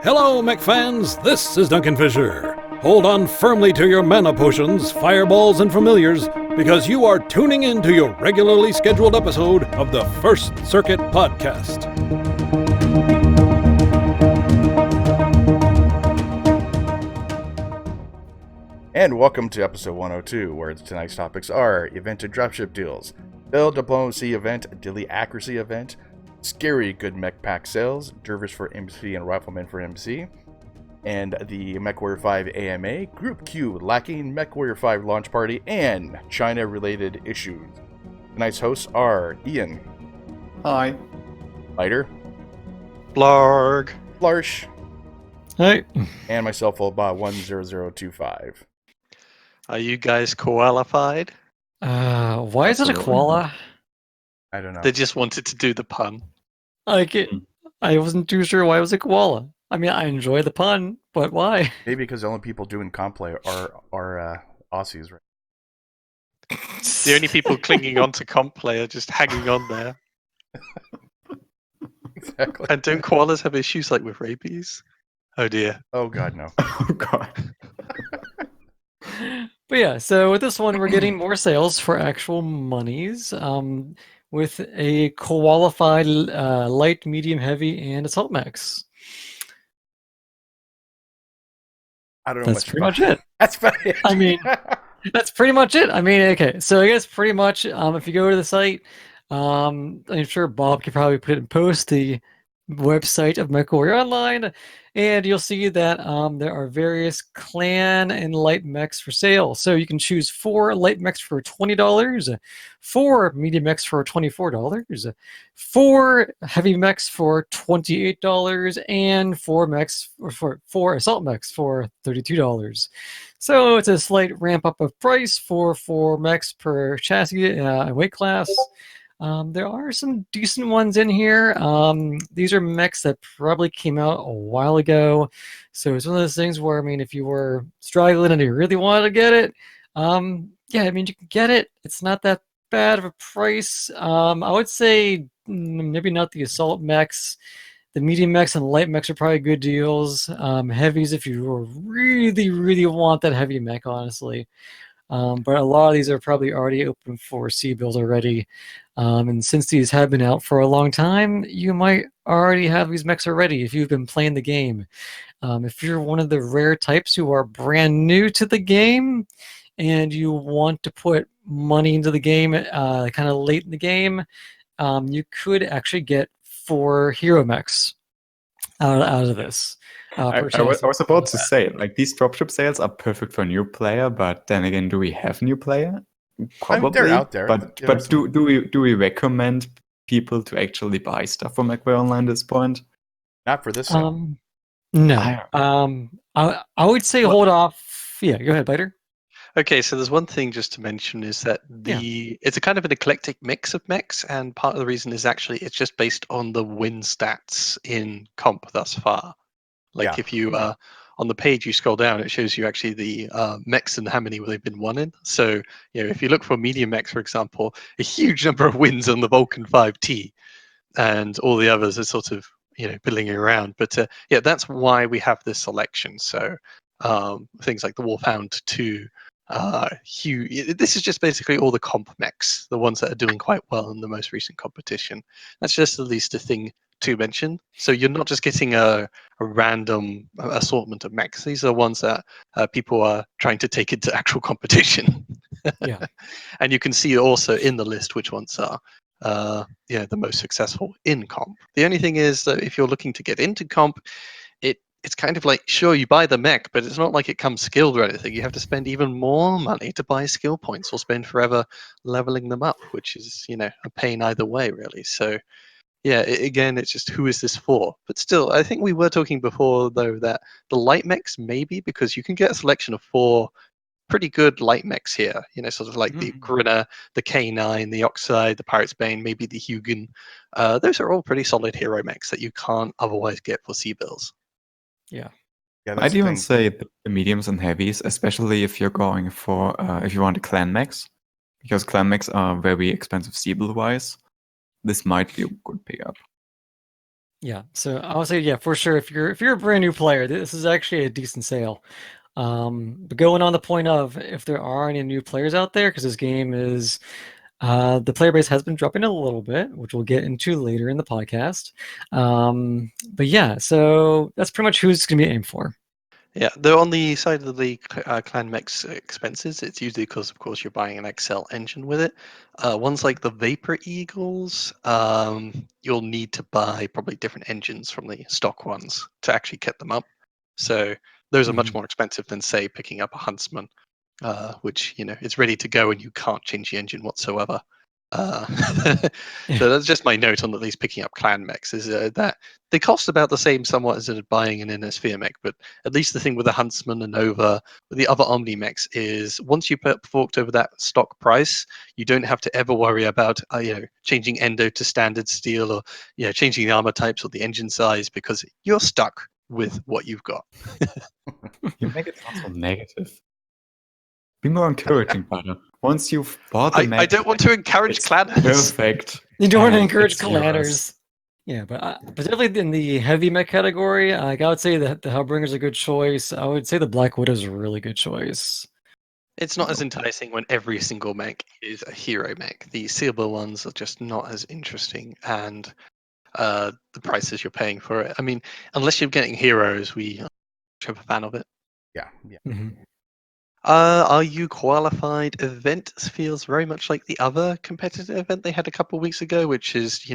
Hello, Mech fans. This is Duncan Fisher. Hold on firmly to your mana potions, fireballs, and familiars, because you are tuning in to your regularly scheduled episode of the First Circuit Podcast. And welcome to episode 102, where tonight's topics are event and dropship deals, build diplomacy event, daily accuracy event, scary good mech pack sales, Dervish for MC and Rifleman for MC, and the Mechwarrior 5 AMA, Group Q lacking Mechwarrior 5 launch party, and China-related issues. Tonight's hosts are Ian. Hi. Lighter. Blarg. Larsh. Hey. And myself, Oldbobs 10025. Are you guys KOALAFIED? Why is it a koala? I don't know. They just wanted to do the pun. I wasn't too sure why it was a koala. I mean, I enjoy the pun, but why? Maybe because the only people doing comp play are Aussies, right? The only people clinging on to comp play are just hanging on there. Exactly. And don't koalas have issues like with rabies? Oh dear. Oh god, no. Oh god. But yeah, so with this one, we're getting more sales for actual monies, with a qualified light, medium, heavy, and assault mechs. I don't know. That's pretty much it. That's funny. I mean, that's pretty much it. I mean, okay, so I guess pretty much, if you go to the site, I'm sure Bob could probably put it in post the website of Mechwarrior Online, and you'll see that there are various clan and light mechs for sale. So you can choose 4 light mechs for $20, 4 medium mechs for $24, 4 heavy mechs for $28, and 4 assault mechs for $32. So it's a slight ramp up of price for 4 mechs per chassis and weight class. There are some decent ones in here. These are mechs that probably came out a while ago. So it's one of those things where, I mean, if you were struggling and you really wanted to get it, yeah, I mean, you can get it. It's not that bad of a price. I would say maybe not the assault mechs. The medium mechs and light mechs are probably good deals. Heavies, if you really, really want that heavy mech, honestly. But a lot of these are probably already open for C-build already. And since these have been out for a long time, you might already have these mechs already if you've been playing the game. If you're one of the rare types who are brand new to the game and you want to put money into the game kind of late in the game, you could actually get 4 hero mechs out of this. I was about to say, like, these dropship sales are perfect for a new player, but then again, do we have new player? Probably. They're out there. But do we recommend people to actually buy stuff from Mechwarrior Online at this point? Not for this. No. I would say hold off. Yeah, go ahead, Biter. Okay, so there's one thing just to mention is that it's a kind of an eclectic mix of mechs, and part of the reason is actually it's just based on the win stats in comp thus far. Like if you on the page you scroll down, it shows you actually the mechs and how many they've been won in. So if you look for medium mechs, for example, a huge number of wins on the Vulcan 5T, and all the others are sort of piddling around. But that's why we have this selection. So things like the Wolfhound 2. This is just basically all the comp mechs, the ones that are doing quite well in the most recent competition. That's just at least a thing to mention. So you're not just getting a random assortment of mechs. These are ones that people are trying to take into actual competition. Yeah. And you can see also in the list which ones are the most successful in comp. The only thing is that if you're looking to get into comp, it's kind of like, sure, you buy the mech, but it's not like it comes skilled or anything. You have to spend even more money to buy skill points or spend forever leveling them up, which is, a pain either way, really. So, again, it's just who is this for? But still, I think we were talking before, though, that the light mechs, maybe, because you can get a selection of 4 pretty good light mechs here, sort of like the Grinner, the K9, the Oxide, the Pirate's Bane, maybe the Hugin. Those are all pretty solid hero mechs that you can't otherwise get for C-bills. Yeah. I'd even say the mediums and heavies, especially if you're going for if you want a clan mechs, because clan mechs are very expensive C-bill wise. This might be a good pickup. Yeah, so I would say, yeah, for sure. If you're a brand new player, this is actually a decent sale. But going on the point of if there are any new players out there, because this game is the player base has been dropping a little bit, which we'll get into later in the podcast. But yeah, so that's pretty much who it's going to be aimed for. Yeah, though on the side of the Clan Mech's expenses, it's usually because, of course, you're buying an Excel engine with it. Ones like the Vapor Eagles, you'll need to buy probably different engines from the stock ones to actually kit them up. So those are much more expensive than, say, picking up a Huntsman, which, it's ready to go and you can't change the engine whatsoever. So that's just my note on at least picking up Clan Mechs, is that they cost about the same somewhat as buying an Innisphere mech, but at least the thing with the Huntsman and Nova, with the other Omni mechs, is once you forked over that stock price, you don't have to ever worry about changing endo to standard steel, or changing the armor types or the engine size, because you're stuck with what you've got. You make it sound so negative. Be more encouraging, partner. Once you've bought the mech, I don't want to encourage it's clanners. perfect. You don't want to and encourage it's yours. clanners. Yeah, but definitely in the heavy mech category, I would say that the Hellbringer's a good choice. I would say the Black Widow's a really good choice. It's not as enticing when every single mech is a hero mech. The sealable ones are just not as interesting, and the prices you're paying for it. I mean, unless you're getting heroes, we are a fan of it. Yeah. Are you qualified? Event feels very much like the other competitive event they had a couple of weeks ago, which is,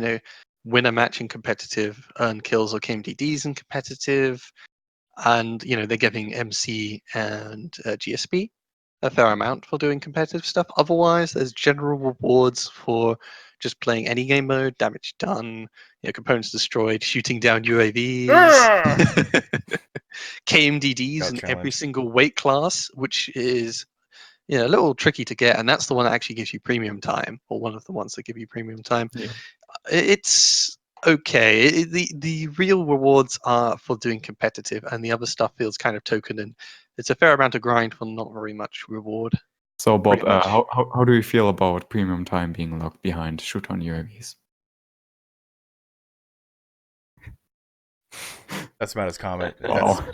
win a match in competitive, earn kills or KMDDs in competitive, and, they're giving MC and GSP a fair amount for doing competitive stuff. Otherwise, there's general rewards for just playing any game mode, damage done, components destroyed, shooting down UAVs, KMDDs in every single weight class, which is a little tricky to get, and that's the one that actually gives you premium time, or one of the ones that give you premium time. Yeah. It's okay. The real rewards are for doing competitive, and the other stuff feels kind of token, and it's a fair amount of grind for not very much reward. So, Bob, Pretty much. how do you feel about premium time being locked behind shoot on UAVs? That's about his comment. Wow.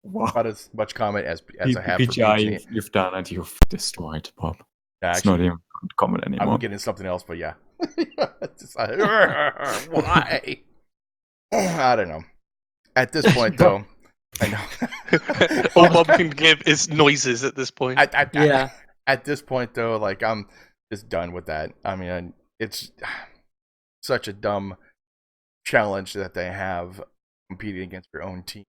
That's about as much comment as I have for PGI, PG. you've done it. You've destroyed, Bob. Yeah, It's not even a comment I anymore. would get into something else, but yeah. Why? I don't know. At this point, though, I know. All Bob can give is noises at this point. Yeah. At this point, though, like I'm just done with that. I mean, it's such a dumb challenge that they have competing against your own team,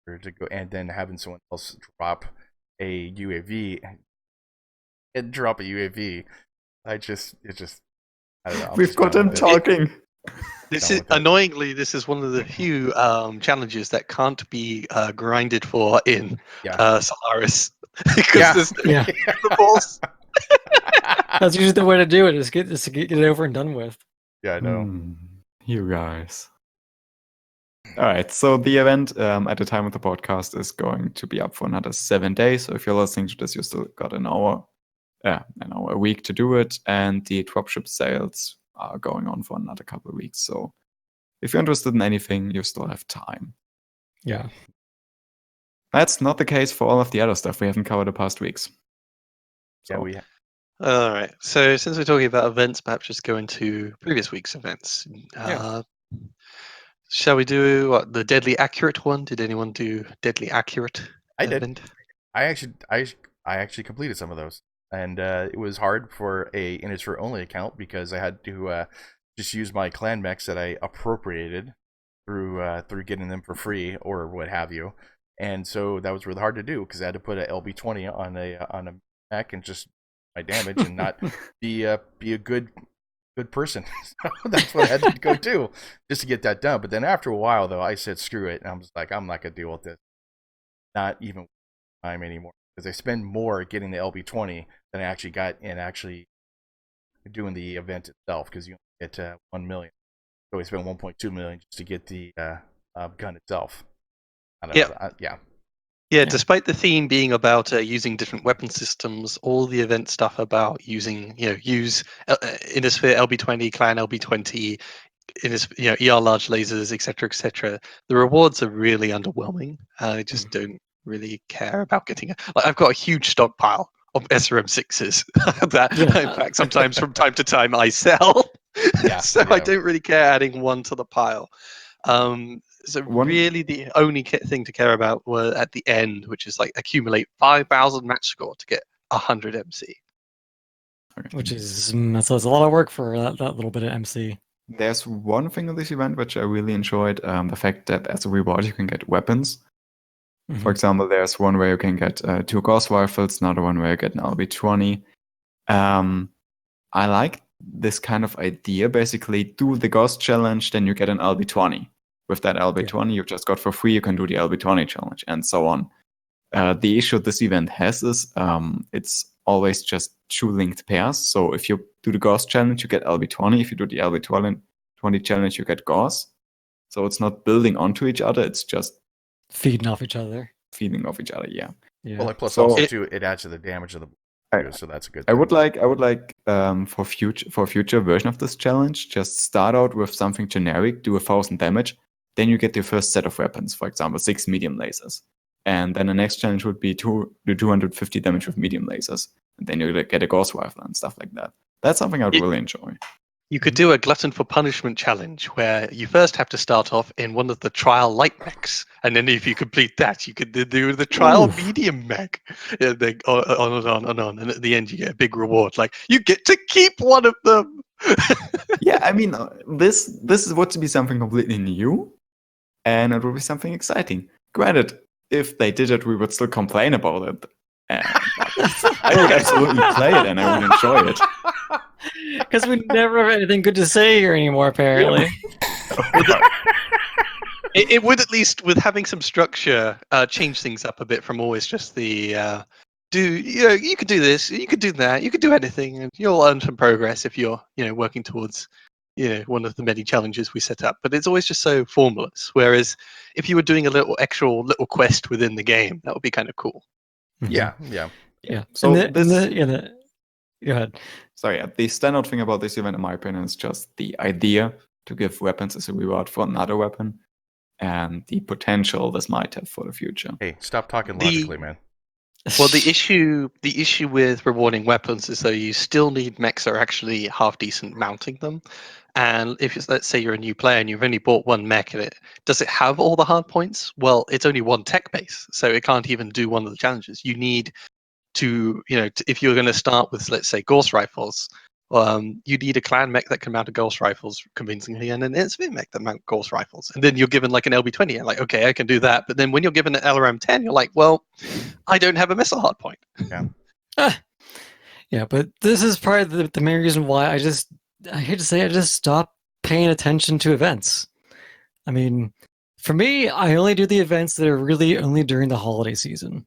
or to go and then having someone else drop a UAV and drop a UAV. I don't know. We've got him talking. This Done is with it. annoyingly, this is one of the few challenges that can't be grinded for in Solaris, because there's Yeah. the balls. That's usually the way to do it, is get it over and done with. Yeah, I know. You guys. All right, so the event at the time of the podcast is going to be up for another 7 days. So if you're listening to this, you still got a week to do it, and the dropship sales are going on for another couple of weeks. So if you're interested in anything, you still have time. Yeah. That's not the case for all of the other stuff we haven't covered the past weeks. Yeah, So, we All right. So since we're talking about events, perhaps just go into previous week's events. Shall we do the Deadly Accurate one? Did anyone do Deadly Accurate? I did. event? I actually completed some of those, and it was hard for a Innisphere only account because I had to just use my clan mechs that I appropriated through getting them for free or what have you, and so that was really hard to do because I had to put a LB20 on a mech and just my damage and not be a good person. So that's what I had to go do just to get that done. But then after a while, though, I said screw it, and I'm just like, I'm not gonna deal with this. Not even time anymore, because I spend more getting the LB20 than I actually got in actually doing the event itself, because you only get 1 million. So I spent 1.2 million just to get the gun itself. I don't know. Yeah, despite the theme being about using different weapon systems, all the event stuff about using, use Innisphere LB20, Clan LB20, in his ER large lasers, etc., etc. The rewards are really underwhelming. I just don't really care about getting like I've got a huge stockpile of SRM6s that in fact sometimes from time to time I sell. So I don't really care adding one to the pile. So really the only thing to care about were at the end, which is like accumulate 5,000 match score to get 100 MC. Which is that's a lot of work for that little bit of MC. There's one thing in this event which I really enjoyed, the fact that as a reward you can get weapons. For example, there's one where you can get 2 Gauss rifles, another one where you get an LB20. I like this kind of idea. Basically, do the Gauss challenge, then you get an LB20. With that LB20 you just got for free, you can do the LB20 challenge, and so on. The issue this event has is it's always just 2 linked pairs. So if you do the Gauss challenge, you get LB20. If you do the LB20 challenge, you get Gauss. So it's not building onto each other. It's just feeding off each other. Yeah. Well, like, plus also too, it adds to the damage of the so that's a good thing. I would like for future version of this challenge, just start out with something generic, do 1,000 damage, then you get your first set of weapons. For example, 6 medium lasers. And then the next challenge would be to do 250 damage with medium lasers. And then you get a Gauss rifle and stuff like that. That's something I would really enjoy. You could do a glutton for punishment challenge where you first have to start off in one of the trial light mechs. And then if you complete that, you could do the trial medium mech. And then on and on and on. And at the end, you get a big reward. Like, you get to keep one of them. Yeah, I mean, this is what to be something completely new. And it would be something exciting. Granted, if they did it, we would still complain about it. And I would absolutely play it and I would enjoy it. Because we never have anything good to say here anymore, apparently. It would, at least with having some structure, change things up a bit from always just the you could do this, you could do that, you could do anything, and you'll earn some progress if you're working towards one of the many challenges we set up. But it's always just so formless. Whereas if you were doing a little quest within the game, that would be kind of cool. Yeah. So go ahead. Sorry, the standout thing about this event, in my opinion, is just the idea to give weapons as a reward for another weapon, and the potential this might have for the future. Hey, stop talking logically, man. Well, the issue with rewarding weapons is though you still need mechs that are actually half decent mounting them. And if let's say you're a new player and you've only bought one mech, does it have all the hard points? Well, it's only one tech base, so it can't even do one of the challenges. You need to, if you're going to start with, let's say, Gauss rifles, you need a clan mech that can mount a Gauss rifles convincingly, and an Instant mech that mount Gauss rifles. And then you're given like an LB20, and like, okay, I can do that. But then when you're given an LRM-10, you're like, well, I don't have a missile hard point. Yeah. Yeah, but this is probably the main reason why I hate to say it, I just stopped paying attention to events. I mean, for me, I only do the events that are really only during the holiday season.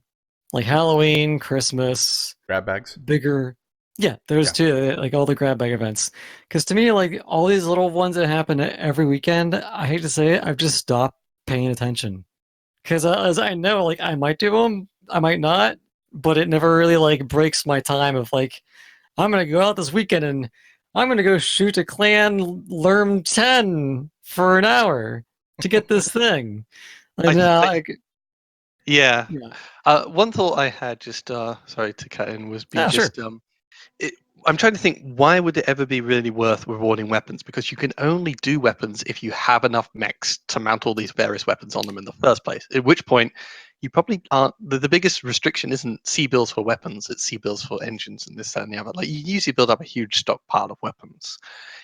Like Halloween, Christmas, Grab bags. Bigger. Yeah, there's two, like all the grab bag events. Because to me, like all these little ones that happen every weekend, I hate to say it, I've just stopped paying attention. Because as I know, like I might do them, I might not, but it never really like breaks my time of like, I'm going to go out this weekend and I'm going to go shoot a clan Lerm 10 for an hour to get this thing. Yeah. One thought I had, just sorry to cut in, was I'm trying to think, why would it ever be really worth rewarding weapons? Because you can only do weapons if you have enough mechs to mount all these various weapons on them in the first place. At which point, you probably aren't. The biggest restriction isn't C-bills for weapons; it's C-bills for engines and this, that, and the other. Like, you usually build up a huge stockpile of weapons.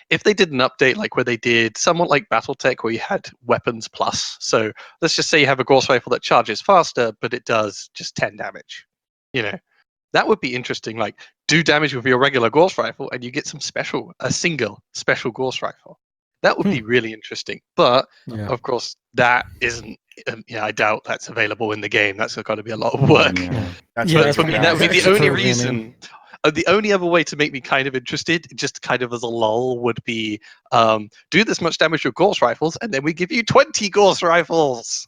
If they did an update like where they did somewhat like BattleTech, where you had weapons plus. So let's just say you have a Gauss rifle that charges faster, but it does just 10 damage. That would be interesting. Like, do damage with your regular Gauss rifle, and you get a single special Gauss rifle. That would be really interesting. But of course, that isn't. I doubt that's available in the game. That's got to be a lot of work. That's for me, that would be the only reason. The only other way to make me kind of interested, just kind of as a lull, would be do this much damage with Gauss rifles, and then we give you 20 Gauss rifles.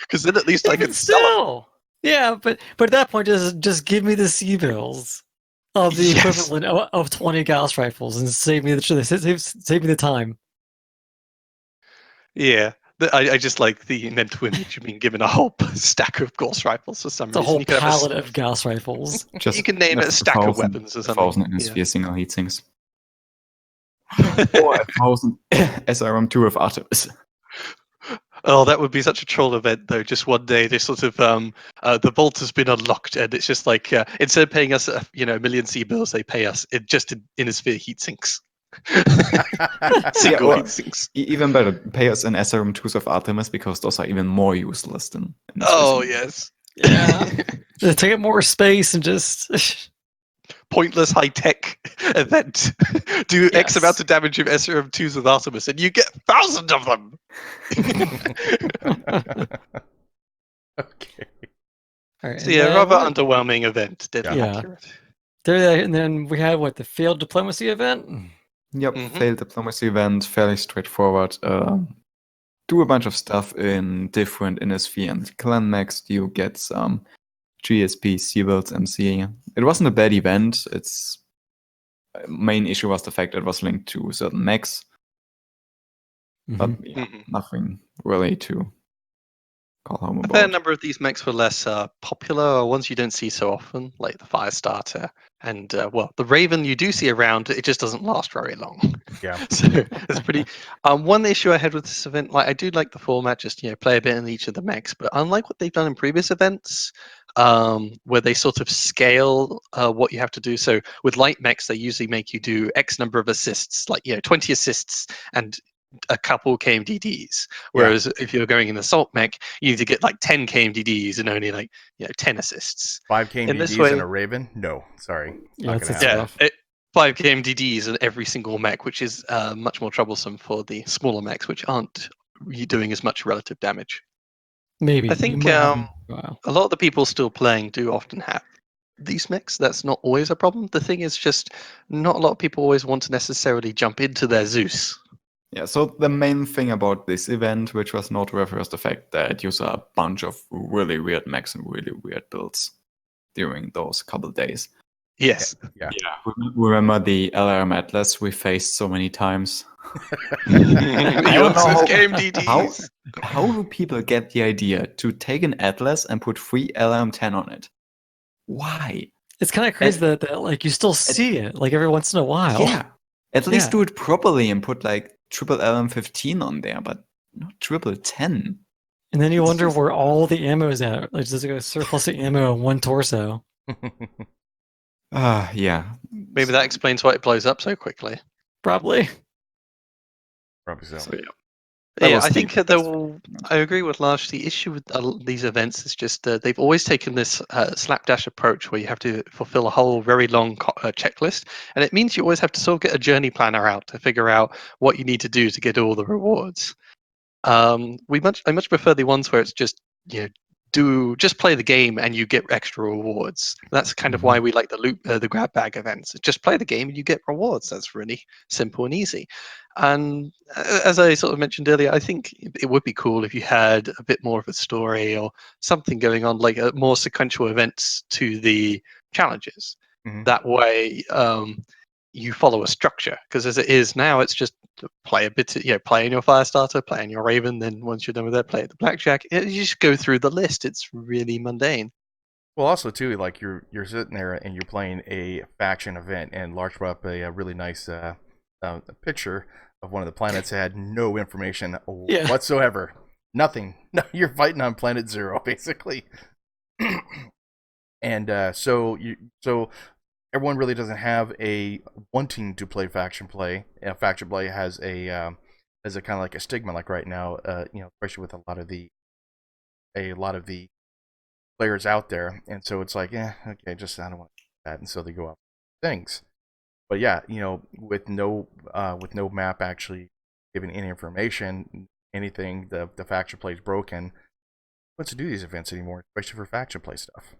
Because then at least I can sell them. Yeah, but at that point, just give me the C-bills. of the Yes. equivalent of 20 Gauss rifles and save me the time. Yeah. I just like the mental image of being given a whole stack of Gauss rifles for some It's a reason. whole You could have pallet of Gauss rifles. Just you can name it a stack of weapons or something. 1,000 Yeah. NS4 single heat sinks. Or 1,000 SRM2 of Artemis. Oh, that would be such a troll event, though. Just one day, they sort of the vault has been unlocked, and it's just like instead of paying us, a million C bills, they pay us just in Innisphere heat sinks, single or heat sinks. Even better, pay us in SRM2s of Artemis because those are even more useless than. Oh yes, Yeah. They take up more space and just pointless high tech event. Do X Yes. amount of damage of SRM2s with Artemis, and you get thousands of them. Okay. All right, So and yeah, then rather what- underwhelming event. Deadly Yeah. accurate. and then we had the failed diplomacy event. Yep, Mhm. failed diplomacy event, fairly straightforward. Do a bunch of stuff in different Innisphere and clan mechs. You get some GSP, Seaworlds, MC. It wasn't a bad event. Its main issue was the fact that it was linked to certain mechs. But Mhm. yeah, Mhm. nothing really to call home A fair about. number of these mechs were less popular, or ones you don't see so often, like the Firestarter and the Raven. You do see around; it just doesn't last very long. Yeah. So it's pretty. One issue I had with this event, like I do like the format, just play a bit in each of the mechs, but unlike what they've done in previous events, where they sort of scale what you have to do. So with light mechs, they usually make you do X number of assists, like 20 assists and a couple KMDDs. Whereas if you're going in assault mech, you need to get like 10 KMDDs and only like 10 assists. 5 In this KMDDs way, and a Raven? No, sorry. Yeah, Not gonna that's happen. rough. 5 KMDDs in every single mech, which is much more troublesome for the smaller mechs, which aren't doing as much relative damage. Maybe I you think might have- wow. a lot of the people still playing do often have these mechs. That's not always a problem. The thing is just not a lot of people always want to necessarily jump into their Zeus. Yeah, so the main thing about this event, which was noteworthy, was the fact that you saw a bunch of really weird mechs and really weird builds during those couple days. Yes. Yeah. Remember the LRM Atlas we faced so many times? The don't know Yox's how- KMDDs. How do people get the idea to take an Atlas and put 3 LRM-10 on it? Why? It's kind of crazy that like you still see it like every once in a while. Yeah. At least Yeah. do it properly and put like triple LM15 on there, but not triple 10. And then you It's wonder just- where all the ammo's at. Like, does it go surplus of ammo in one torso? Yeah. Maybe that explains why it blows up so quickly. Probably. Probably so. So yeah. That Yeah, was I the think best I agree with Lars. The issue with these events is just they've always taken this slapdash approach where you have to fulfill a whole very long checklist, and it means you always have to sort of get a journey planner out to figure out what you need to do to get all the rewards. I much prefer the ones where it's just just play the game and you get extra rewards. That's kind of why we like the grab bag events. Just play the game and you get rewards. That's really simple and easy. And as I sort of mentioned earlier, I think it would be cool if you had a bit more of a story or something going on, like more sequential events to the challenges. Mhm. That way, you follow a structure. Because as it is now, it's just play a bit, play in your Firestarter, play in your Raven. Then once you're done with that, play at the Blackjack. You just go through the list. It's really mundane. Well, also too, like you're sitting there and you're playing a faction event, and Larch brought up a really nice picture of one of the planets that had no information whatsoever. Nothing. No, you're fighting on planet 0 basically. And so everyone really doesn't have a wanting to play faction play. Faction play has a kind of like a stigma, like right now, especially with a lot of the players out there, and so it's like, okay, just I don't want to do that, and so they go up things. But yeah, with no map actually giving any information, anything, the faction play is broken. What's to do these events anymore, especially for faction play stuff?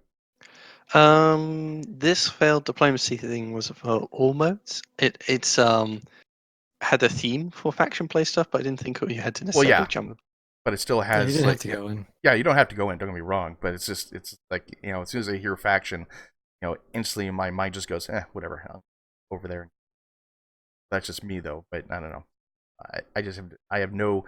This failed diplomacy thing was for all modes. It's had a theme for faction play stuff, but I didn't think you had to necessarily jump. But it still Yeah, has you didn't like have to go in. yeah, you don't have to go in. Don't get me wrong, but it's like as soon as they hear faction, instantly my mind just goes, whatever, I'll go over there. That's just me though, but I don't know. I have no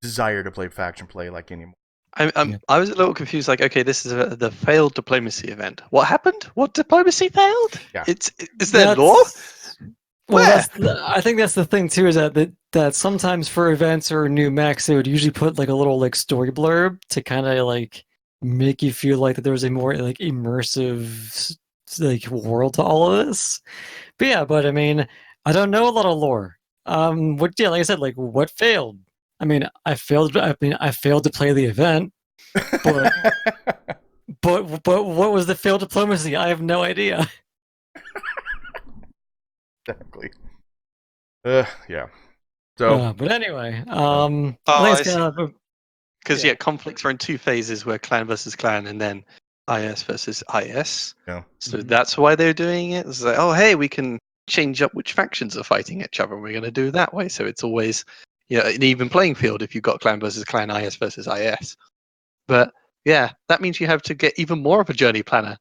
desire to play faction play like anymore. I was a little confused. Like, okay, this is the failed diplomacy event. What happened? What diplomacy failed? Yeah. Is there law? Well, Where? I think that's the thing too, is that sometimes for events or new mechs, they would usually put like a little like story blurb to kind of like make you feel like that there was a more like immersive like world to all of this. But I mean, I don't know a lot of lore. Like I said, like what failed? I mean, I failed to play the event, but what was the failed diplomacy? I have no idea. Exactly. Yeah. So, But anyway, I Oh, think I it's see. kind of Because yeah. conflicts are in two phases, where clan versus clan, and then IS versus IS. yeah. So Mhm. that's why they're doing it. It's like, oh, hey, we can change up which factions are fighting each other. We're going to do it that way. So it's always, an even playing field if you've got clan versus clan, IS versus IS. But yeah, that means you have to get even more of a journey planner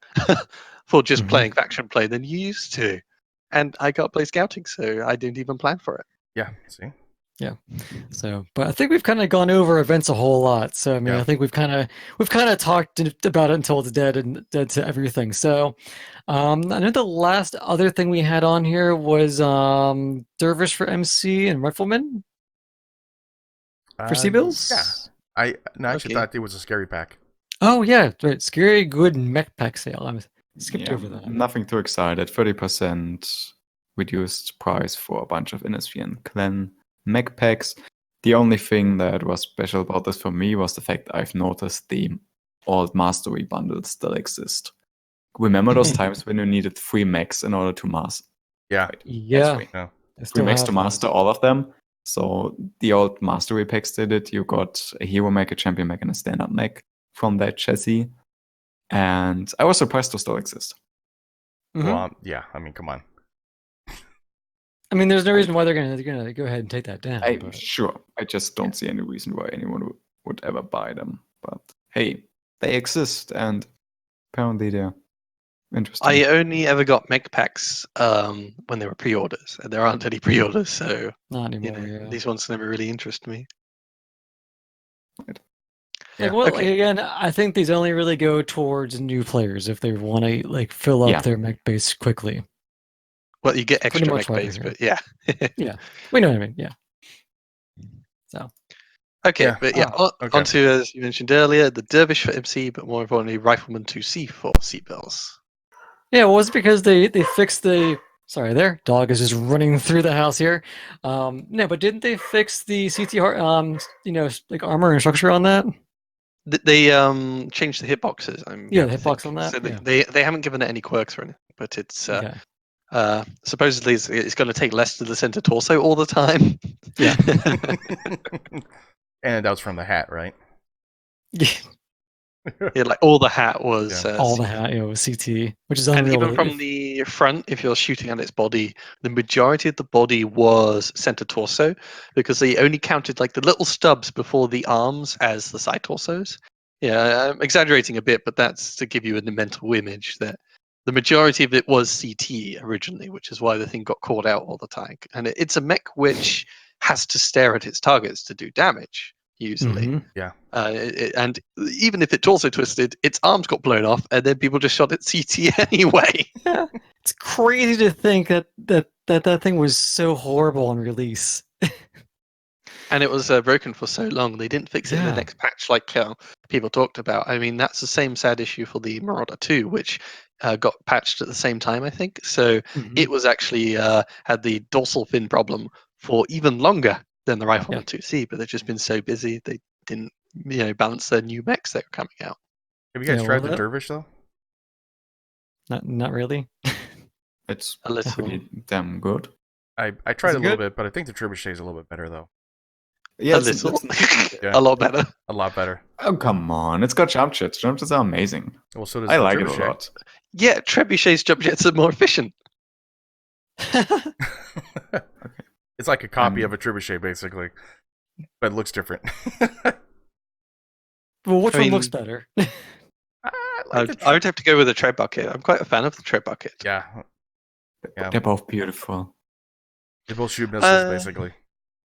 for just Mhm. playing faction play than you used to. And I got to play scouting, so I didn't even plan for it. Yeah. See. So, but I think we've kind of gone over events a whole lot. So, I mean, Yeah. I think we've kind of talked about it until it's dead and dead to everything. So, I know the last other thing we had on here was Dervish for MC and Rifleman for Yeah. C-Bills. I actually Okay. thought it was a scary pack. Oh yeah, right. Scary good mech pack sale. I skipped Yeah, over that. nothing too excited. 30% reduced price for a bunch of Innisphere and Clan mech packs. The only thing that was special about this for me was the fact I've noticed the old mastery bundles still exist. Remember those times when you needed 3 mechs in order to master? Yeah. Right. Yeah, Three. Yeah. I 3 still mechs have to those. master all of them. So the old mastery packs did it. You got a hero mech, a champion mech, and a standard mech from that chassis. And I was surprised to still exist. Mhm. Well, yeah. I mean, come on. I mean, there's no reason why they're gonna go ahead and take that down. I'm But sure. I just don't see any reason why anyone would ever buy them. But hey, they exist, and apparently they're interesting. I only ever got mech packs when there were pre-orders, and there aren't any pre-orders, so not anymore. Yeah. these ones never really interest me. Like, Yeah. well, Okay. again, I think these only really go towards new players if they want to like fill up Yeah. their mech base quickly. Well, you get That's pretty extra much mech why they're base, here. but yeah. Yeah, we know what I mean. Yeah. So Okay, Yeah. but yeah, Okay. onto, as you mentioned earlier, the Dervish for MC, but more importantly, Rifleman 2C for seatbelts. yeah, well, it's because they fixed the. Sorry, their dog is just running through the house here. No, but didn't they fix the like armor and structure on that? They changed the hitboxes. Yeah, I the hitbox think on that. so. Yeah. They haven't given it any quirks or anything, but it's Okay. supposedly it's going to take less to the center torso all the time. Yeah. And that was from the hat, right? Yeah, like all the hat was Yeah. All the CT. hat, CT, which is And unreal. even from the front, if you're shooting at its body, the majority of the body was center torso because they only counted like the little stubs before the arms as the side torsos. Yeah, I'm exaggerating a bit, but that's to give you a mental image that the majority of it was CT originally, which is why the thing got called out all the time. And it's a mech which has to stare at its targets to do damage, usually. Mhm. Yeah. And even if it torso twisted, its arms got blown off, and then people just shot at CT anyway. Yeah. It's crazy to think that thing was so horrible on release. And it was broken for so long. They didn't fix it in the Yeah. next patch, like people talked about. I mean, that's the same sad issue for the Marauder 2, which got patched at the same time, I think. So Mhm. it was actually had the dorsal fin problem for even longer than the Rifleman 2C, but they've just been so busy they didn't, balance their new mechs that were coming out. Have you guys Yeah, tried well, the Dervish though? not really. It's A little. pretty damn good. I tried Is a it little good? bit, but I think the Trebuchet is a little bit better though. Yeah, A little. Yeah. A lot better. A lot better. oh, come on. It's got jump jets. Jump jets are amazing. Well, so does I the like it a Trebuchet. lot. Yeah, Trebuchet's jump jets are more efficient. It's like a copy of a Trebuchet, basically, but it looks different. Well, which I one mean, looks better? I would have to go with the tread bucket. I'm quite a fan of the tread bucket. Yeah. They're both beautiful. They both shoot missiles, basically.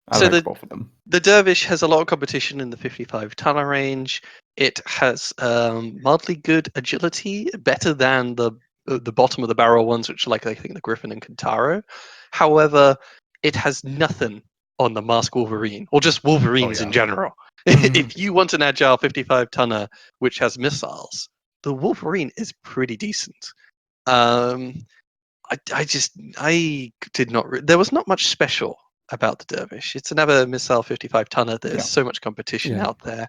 I So like both of them. The Dervish has a lot of competition in the 55 tonner range. It has mildly good agility, better than the bottom of the barrel ones, which are like I think the Griffin and Kintaro. However, it has nothing on the Mask Wolverine, or just Wolverines in general. If you want an agile 55 tonner which has missiles, the Wolverine is pretty decent. I did not. There was not much special about the Dervish. It's another missile 55 tonner. There's so much competition out there,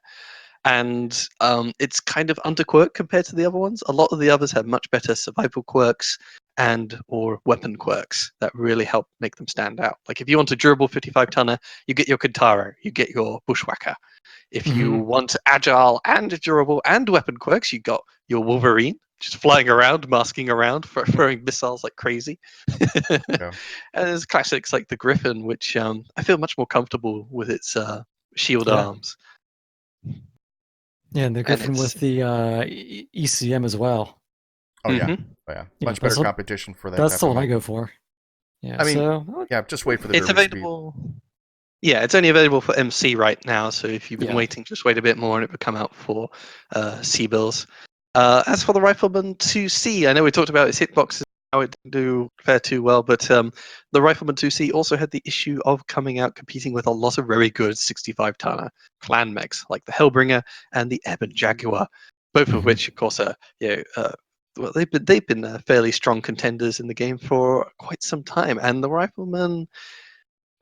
and it's kind of underquirked compared to the other ones. A lot of the others have much better survival quirks and or weapon quirks that really help make them stand out. Like if you want a durable 55 tonner, you get your Kintaro, you get your Bushwhacker. If you want agile and durable and weapon quirks, you got your Wolverine, just flying around, masking around, throwing missiles like crazy. And there's classics like the Griffin, which I feel much more comfortable with its shield arms. Yeah, and the Griffin with the ECM as well. Oh yeah, much better competition for that. That's the one I go for. Yeah, I mean, just wait for the. It's available. Yeah, it's only available for MC right now. So if you've been waiting, just wait a bit more, and it will come out for C-bills. As for the Rifleman 2C, I know we talked about its hitboxes, how it didn't do fare too well, but the Rifleman 2C also had the issue of coming out competing with a lot of very good 65 tonner clan mechs like the Hellbringer and the Ebon Jaguar, both of which, of course, are well, they've been fairly strong contenders in the game for quite some time. And the Rifleman,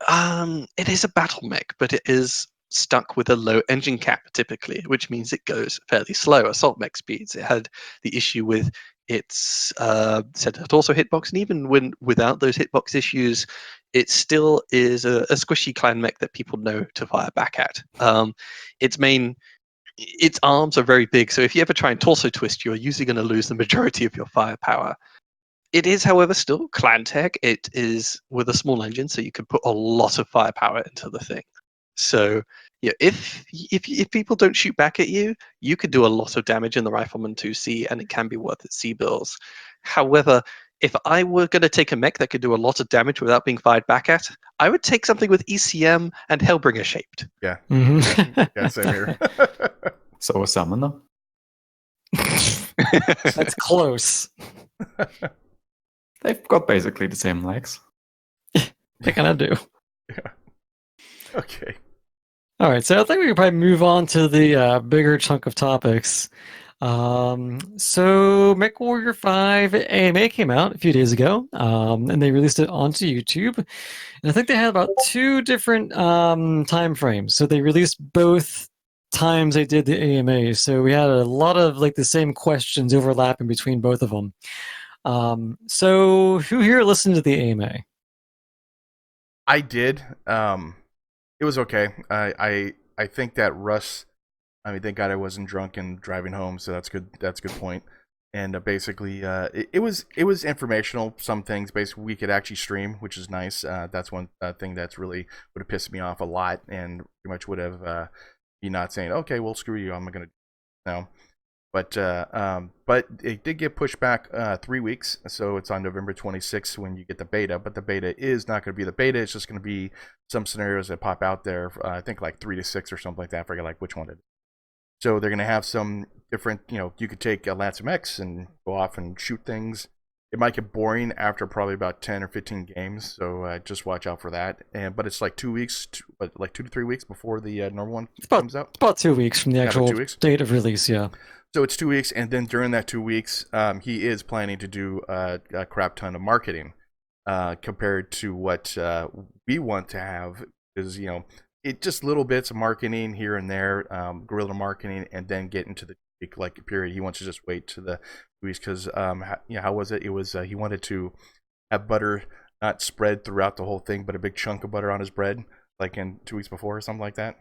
it is a battle mech, but it is stuck with a low engine cap typically, which means it goes fairly slow. Assault mech speeds. It had the issue with its said it also hitbox, and even without those hitbox issues, it still is a squishy clan mech that people know to fire back at. Its arms are very big, so if you ever try and torso twist, you're usually going to lose the majority of your firepower. It is, however, still clan tech. It is with a small engine, so you can put a lot of firepower into the thing. So, yeah, if people don't shoot back at you, you could do a lot of damage in the Rifleman 2C, and it can be worth its C-bills. However, if I were going to take a mech that could do a lot of damage without being fired back at, I would take something with ECM and Hellbringer shaped. Yeah. Yeah, same here. So a summoner? That's close. They've got basically the same legs. They kind of do. Yeah. Okay. All right, so I think we can probably move on to the bigger chunk of topics. So Mechwarrior 5 AMA came out a few days ago, and they released it onto YouTube. And I think they had about 2 different time frames. So they released both times they did the AMA. So we had a lot of like the same questions overlapping between both of them. So who here listened to the AMA? I did. It was okay. I think that Russ. I mean, thank God I wasn't drunk and driving home, so that's good. That's a good point. And basically, it was informational. Some things basically we could actually stream, which is nice. That's one thing that's really would have pissed me off a lot, and pretty much would have you not saying, okay, well, screw you, I'm gonna no. But it did get pushed back 3 weeks, so it's on November 26th when you get the beta. But the beta is not going to be the beta; it's just going to be some scenarios that pop out there. I think like 3 to 6 or something like that. I forget like which one it is. So they're going to have some different. You could take a Lance MX and go off and shoot things. It might get boring after probably about 10 or 15 games, so just watch out for that. But it's like 2 weeks, like 2 to 3 weeks before the normal one comes out. It's about 2 weeks from the actual date of release, yeah. So it's 2 weeks, and then during that 2 weeks, he is planning to do a crap ton of marketing compared to what we want to have. Because it just little bits of marketing here and there, guerrilla marketing, and then get into the like period. He wants to just wait to the weeks because how was it? It was he wanted to have butter not spread throughout the whole thing, but a big chunk of butter on his bread, like in 2 weeks before or something like that.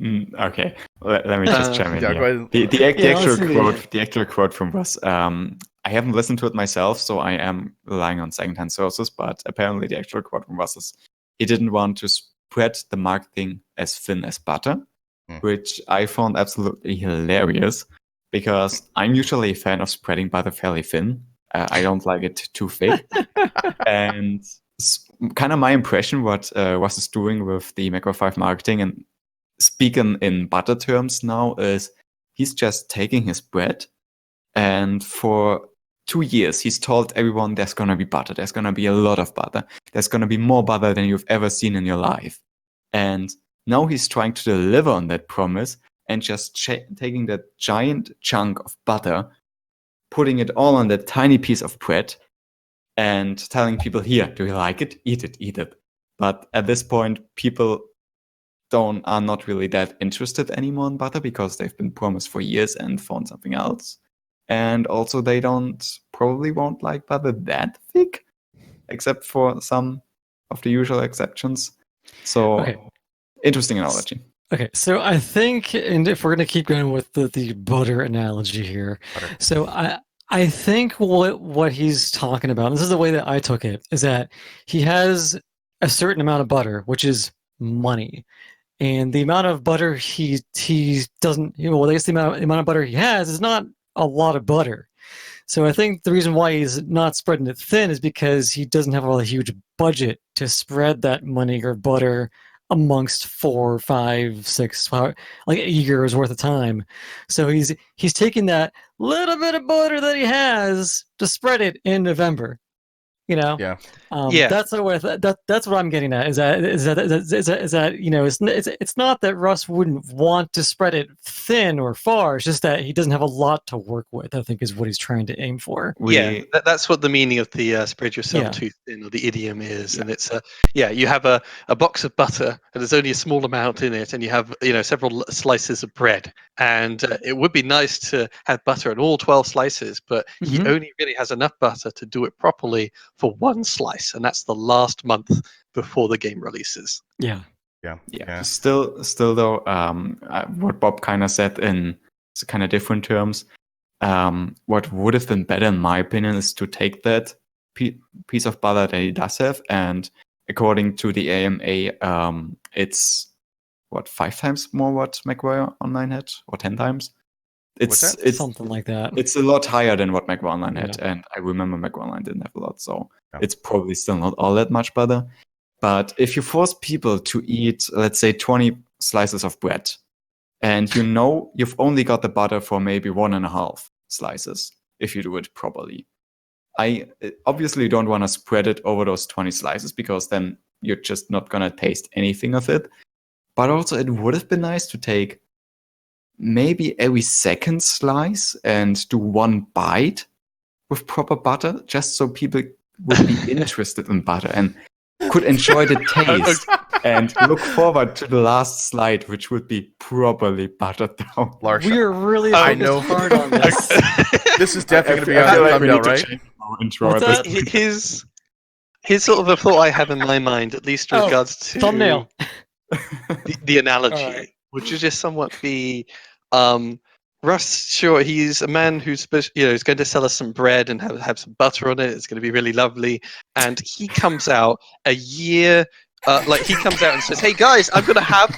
Okay, let me just chime in here. The actual quote from Russ. I haven't listened to it myself, so I am relying on secondhand sources. But apparently, the actual quote from Russ is he didn't want to spread the marketing as thin as butter, which I found absolutely hilarious because I'm usually a fan of spreading butter fairly thin. I don't like it too thick. And kind of my impression what Ross is doing with the Macro 5 marketing and speaking in butter terms now is he's just taking his bread, and for 2 years he's told everyone there's going to be butter. There's going to be a lot of butter. There's going to be more butter than you've ever seen in your life. And now he's trying to deliver on that promise and just taking that giant chunk of butter, putting it all on that tiny piece of bread, and telling people, here, do you like it? Eat it, eat it. But at this point, people are not really that interested anymore in butter because they've been promised for years and found something else. And also they probably won't like butter that thick, except for some of the usual exceptions. So, interesting analogy. Okay, so I think, and if we're going to keep going with the butter analogy here, so I think what he's talking about, and this is the way that I took it, is that he has a certain amount of butter, which is money. And the amount of butter he doesn't, well, I guess the amount of butter he has is not a lot of butter. So I think the reason why he's not spreading it thin is because he doesn't have a huge budget to spread that money or butter amongst 4, 5, 6, like a year's worth of time. So he's taking that little bit of butter that he has to spread it in November. You know, that's that's what I'm getting at. Is that you know, it's not that Russ wouldn't want to spread it thin or far. It's just that he doesn't have a lot to work with, I think, is what he's trying to aim for. That's what the meaning of the spread yourself too thin, or the idiom is. And it's you have a box of butter and there's only a small amount in it, and you have several slices of bread, and it would be nice to have butter in all 12 slices, but he only really has enough butter to do it properly for one slice, and that's the last month before the game releases. Yeah. Still though, what Bob kind of said in kind of different terms, what would have been better in my opinion is to take that piece of butter that he does have, and according to the AMA, it's 5 times more what Mechwarrior Online had, or 10 times. It's something like that. It's a lot higher than what Mechwarrior Online had, and I remember Mechwarrior Online didn't have a lot, so it's probably still not all that much butter. But if you force people to eat, let's say, 20 slices of bread, and you've only got the butter for maybe 1.5 slices, if you do it properly. I obviously don't want to spread it over those 20 slices, because then you're just not going to taste anything of it. But also it would have been nice to take maybe every second slice and do one bite with proper butter, just so people would be interested in butter and could enjoy the taste and look forward to the last slide, which would be properly buttered down. Lars, we are really hard on this. This is definitely going to be on the thumbnail, right? Here's sort of a thought I have in my mind, at least in regards to thumbnail. The analogy, would just somewhat be Russ, sure, he's a man who's he's going to sell us some bread and have some butter on it. It's going to be really lovely. And he comes out a year, he comes out and says, "Hey guys, I'm going to have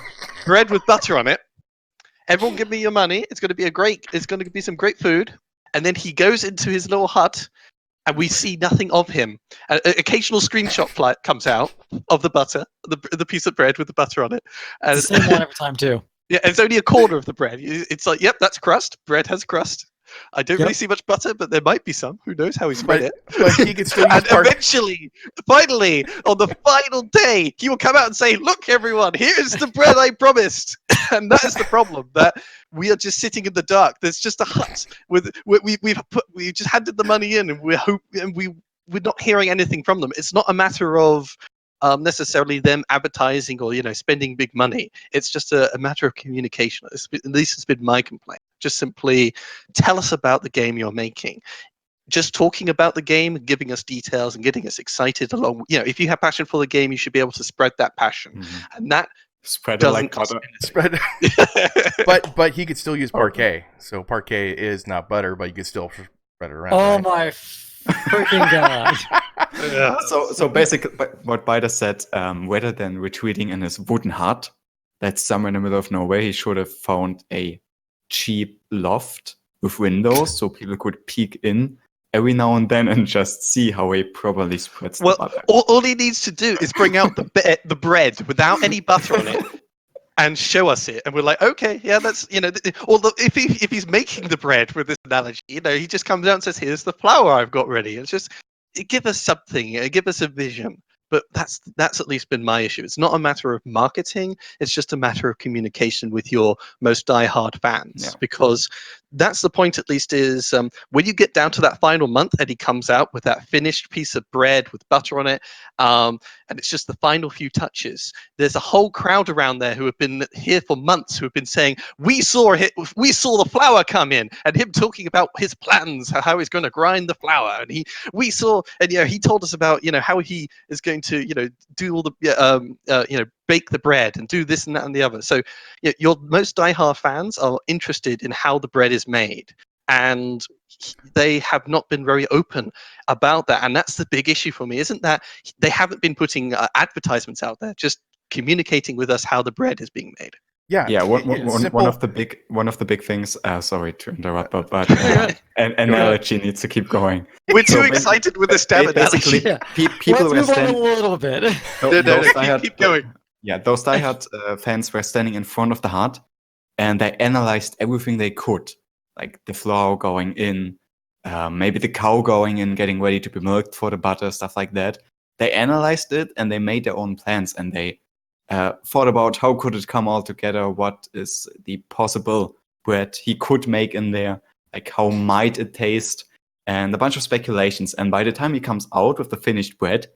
bread with butter on it. Everyone, give me your money. It's going to be some great food." And then he goes into his little hut, and we see nothing of him. An occasional screenshot comes out of the butter, the piece of bread with the butter on it. And it's the same one every time too. Yeah, it's only a corner of the bread. It's like, yep, that's crust. Bread has crust. I don't really see much butter, but there might be some. Who knows how he spread it? But he can still and eventually, finally, on the final day, he will come out and say, "Look, everyone, here is the bread I promised." And that is the problem, that we are just sitting in the dark. There's just a hut with we just handed the money in, and we're not hearing anything from them. It's not a matter of necessarily them advertising or spending big money. It's just a matter of communication. At least it's been my complaint. Just simply tell us about the game you're making. Just talking about the game, giving us details and getting us excited along. If you have passion for the game, you should be able to spread that passion, and that spread it like butter. Spread. but he could still use parquet. So parquet is not butter, but you could still spread it around. Oh right? my freaking god! Yeah. So basically, what Biter said, rather than retreating in his wooden hut that's somewhere in the middle of nowhere, he should have found a cheap loft with windows, so people could peek in every now and then and just see how he properly spreads the Well, butter. all he needs to do is bring out the bread without any butter on it, and show us it, and we're like, okay, yeah, that's if he's making the bread with this analogy, he just comes out and says, here's the flour I've got ready. It's just give us something, give us a vision. But that's at least been my issue. It's not a matter of marketing. It's just a matter of communication with your most diehard fans, because that's the point. At least is when you get down to that final month and he comes out with that finished piece of bread with butter on it, and it's just the final few touches. There's a whole crowd around there who have been here for months who have been saying, we saw the flour come in, and him talking about his plans, how he's going to grind the flour, and he told us about how he is going to do all the bake the bread and do this and that and the other. So your most diehard fans are interested in how the bread is made, and they have not been very open about that. And that's the big issue for me, isn't that they haven't been putting advertisements out there, just communicating with us how the bread is being made. Yeah. One of the big things. Sorry to interrupt, but an analogy needs to keep going. We're too excited with the stab analogy. People were standing a little bit. Keep going. Yeah, those diehard fans were standing in front of the hut, and they analyzed everything they could, like the flour going in, maybe the cow going in, getting ready to be milked for the butter, stuff like that. They analyzed it and they made their own plans, and they thought about how could it come all together, what is the possible bread he could make in there, like how might it taste, and a bunch of speculations. And by the time he comes out with the finished bread,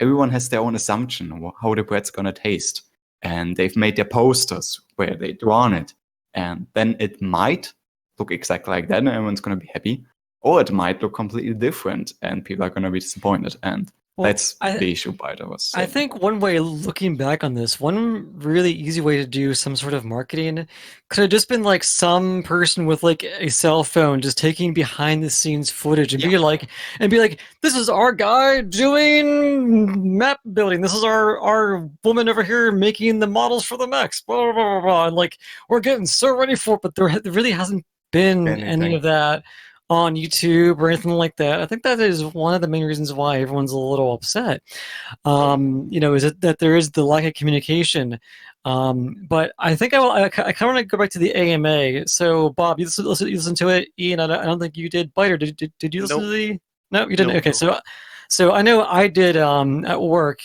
everyone has their own assumption of how the bread's gonna taste. And they've made their posters where they draw on it. And then it might look exactly like that and everyone's gonna be happy. Or it might look completely different and people are gonna be disappointed. And that's the issue Biter was saying. I think one way, looking back on this, one really easy way to do some sort of marketing could have just been like some person with like a cell phone just taking behind the scenes footage and be like, this is our guy doing map building. This is our woman over here making the models for the mechs. Blah, blah, blah, blah. And like, we're getting so ready for it, but there really hasn't been any of that on YouTube or anything like that. I think that is one of the main reasons why everyone's a little upset. Is it that there is the lack of communication. But I think I kind of want to go back to the AMA. So Bob, you listened to it. Ian, I don't think you did. Biter, did you listen to the? No, you didn't. Okay, so I know I did at work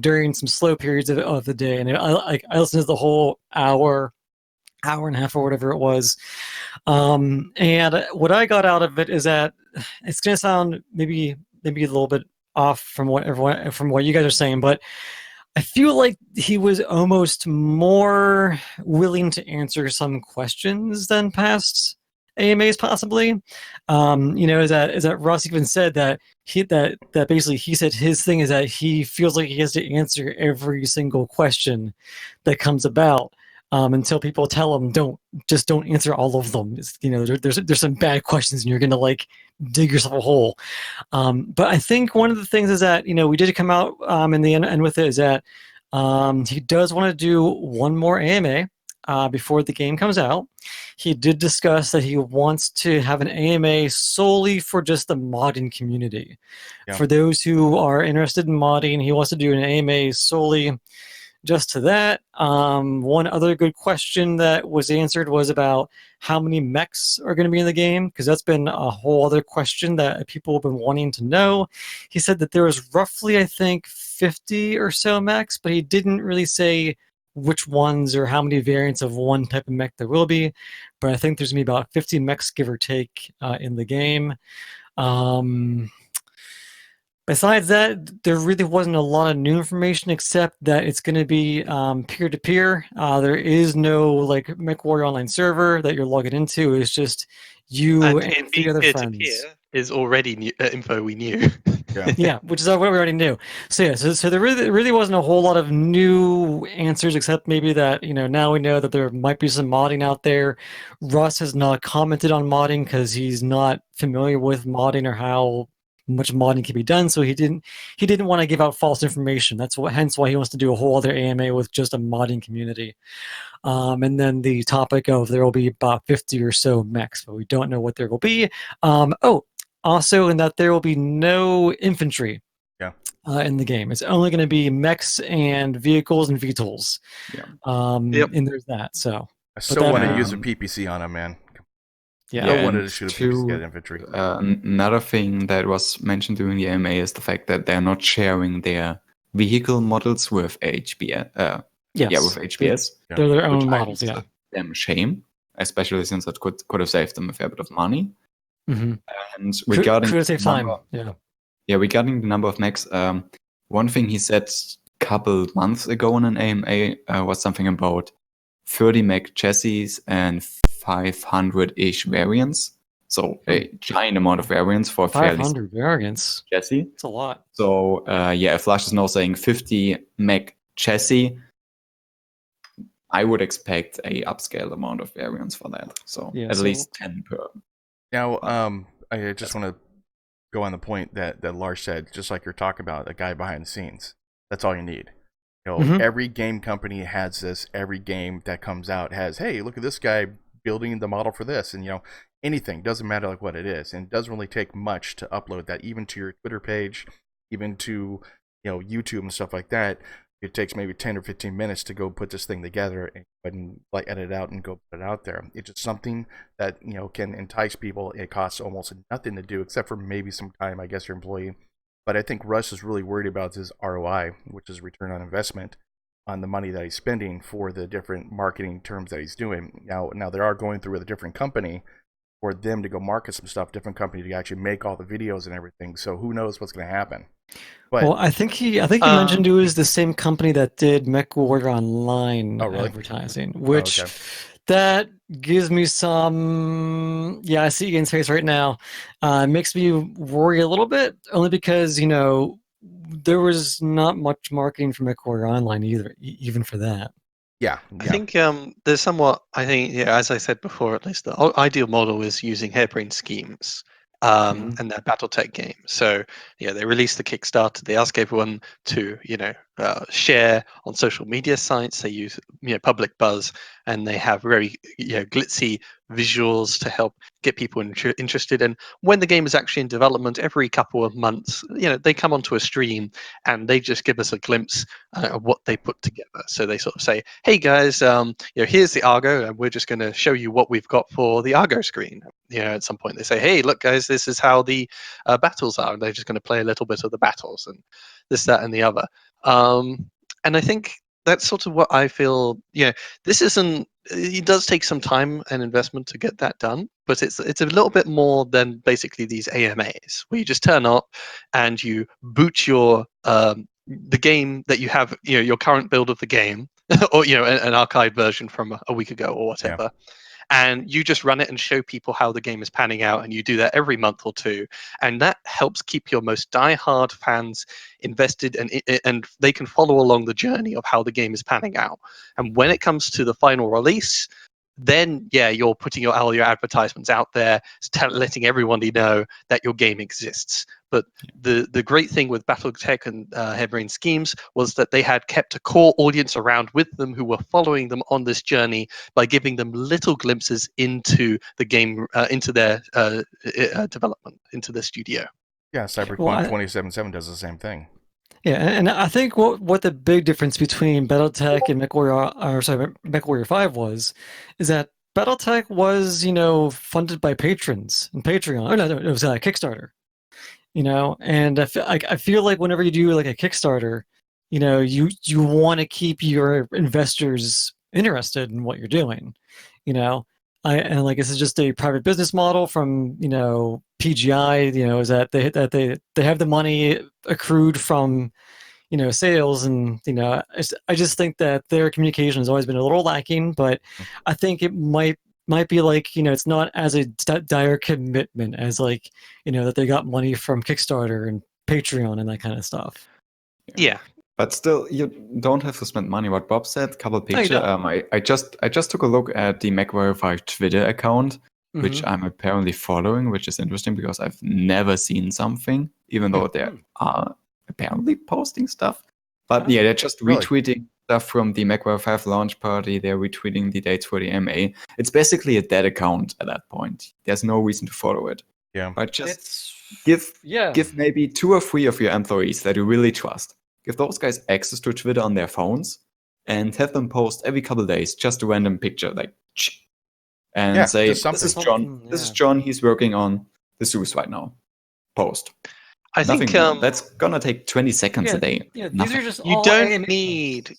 during some slow periods of the day, and I listened to the whole hour and a half or whatever it was. And what I got out of it is that it's going to sound maybe a little bit off from what you guys are saying, but I feel like he was almost more willing to answer some questions than past AMAs possibly. Is that Ross even said that that basically he said his thing is that he feels like he has to answer every single question that comes about. Until people tell him don't answer all of them. There's some bad questions and you're gonna like dig yourself a hole. But I think one of the things is that we did come out in the end with it is that he does want to do one more AMA before the game comes out. He did discuss that he wants to have an AMA solely for just the modding community. Yeah. For those who are interested in modding, he wants to do an AMA solely just to that. One other good question that was answered was about how many mechs are going to be in the game, because that's been a whole other question that people have been wanting to know. He said that there was roughly, I think, 50 or so mechs, but he didn't really say which ones or how many variants of one type of mech there will be. But I think there's going to be about 50 mechs, give or take, in the game. Besides that, there really wasn't a lot of new information except that it's going to be peer-to-peer. There is no like Mechwarrior online server that you're logging into. It's just you and 3 other friends. Is already info we knew. Yeah, which is what we already knew. So there really wasn't a whole lot of new answers except maybe that now we know that there might be some modding out there. Russ has not commented on modding because he's not familiar with modding or how much modding can be done. So he didn't want to give out false information. Hence why he wants to do a whole other AMA with just a modding community. And then the topic of there will be about 50 or so mechs, but we don't know what there will be. Also in that there will be no infantry. Yeah. In the game, it's only going to be mechs and vehicles and VTOLs. Yeah. And there's that. So I still want to use a PPC on him, man. Yeah, I wanted to shoot a PPC at infantry. Another thing that was mentioned during the AMA is the fact that they're not sharing their vehicle models with HBS. With HBS. They're their own models. Yeah, damn shame, especially since it could have saved them a fair bit of money. Mm-hmm. And regarding could have saved time. Yeah, regarding the number of mechs, one thing he said a couple months ago in an AMA was something about 30 mech chassis and 500-ish variants. So a giant amount of variants for 500 variants chassis. It's a lot. So if Flash is now saying 50 mech chassis, I would expect a upscale amount of variants for that. So at least 10 per. Now, I just want to go on the point that Lars said, just like you're talking about, a guy behind the scenes. That's all you need. Every game company has this. Every game that comes out has, hey, look at this guy building the model for this, and anything, doesn't matter like what it is, and it doesn't really take much to upload that, even to your Twitter page, even to YouTube and stuff like that. It takes maybe 10 or 15 minutes to go put this thing together and like edit it out and go put it out there. It's just something that can entice people. It costs almost nothing to do except for maybe some time, I guess, your employee. But I think Russ is really worried about his ROI, which is return on investment, on the money that he's spending for the different marketing terms that he's doing. Now they are going through with a different company for them to go market some stuff, different company to actually make all the videos and everything. So who knows what's going to happen. But, well, I think he mentioned it was the same company that did Mechwarrior Online advertising, which that gives me some. Yeah, I see Ian's face right now. Makes me worry a little bit, only because there was not much marketing for Mechwarrior Online either, even for that. Yeah. I think there's somewhat. I think, as I said before, at least the ideal model is using harebrained schemes. And their BattleTech game. So they released the Kickstarter. They ask everyone to share on social media sites. They use public buzz, and they have very glitzy visuals to help get people interested. And when the game is actually in development, every couple of months, they come onto a stream and they just give us a glimpse of what they put together. So they sort of say, "Hey guys, here's the Argo, and we're just going to show you what we've got for the Argo screen." At some point they say, "Hey, look guys, this is how the battles are." And they're just going to play a little bit of the battles and this, that, and the other. And I think that's sort of what I feel. This isn't. It does take some time and investment to get that done, but it's a little bit more than basically these AMAs, where you just turn up and you boot your the game that you have, your current build of the game, or an archived version from a week ago or whatever. Yeah. And you just run it and show people how the game is panning out, and you do that every month or two, and that helps keep your most diehard fans invested, and they can follow along the journey of how the game is panning out. And when it comes to the final release, then you're putting all your advertisements out there, letting everybody know that your game exists. But the great thing with BattleTech and Harebrained Schemes was that they had kept a core audience around with them who were following them on this journey by giving them little glimpses into the game, into their development, into the studio. Yeah, Cyberpunk 2077 does the same thing. Yeah, and I think what the big difference between BattleTech and Mechwarrior 5 is that BattleTech was, funded by patrons and Patreon. Oh no, it was Kickstarter. And I feel like whenever you do like a Kickstarter, you want to keep your investors interested in what you're doing. And like this is just a private business model from PGI. Is that they have the money accrued from sales, and I just think that their communication has always been a little lacking. But I think it might be like it's not as a dire commitment as like that they got money from Kickstarter and Patreon and that kind of stuff. Yeah. But still, you don't have to spend money. What Bob said, couple pictures. I just took a look at the Mechwarrior 5 Twitter account. which Mhm. I'm apparently following, which is interesting because I've never seen something, even though they are apparently posting stuff. But Oh, yeah, they're just really? retweeting stuff from the Mechwarrior 5 launch party. They're retweeting the dates for the MA. It's basically a dead account at that point. There's no reason to follow it. Yeah. But just It's give maybe 2 or 3 of your employees that you really trust. Give those guys access to Twitter on their phones and have them post every couple of days just a random picture, like, and Yeah, say, just this is something. John. This is John. He's working on the Zeus right now. Post. I Nothing think more. That's gonna take 20 seconds a day. Yeah, these Nothing. are just you all don't animations.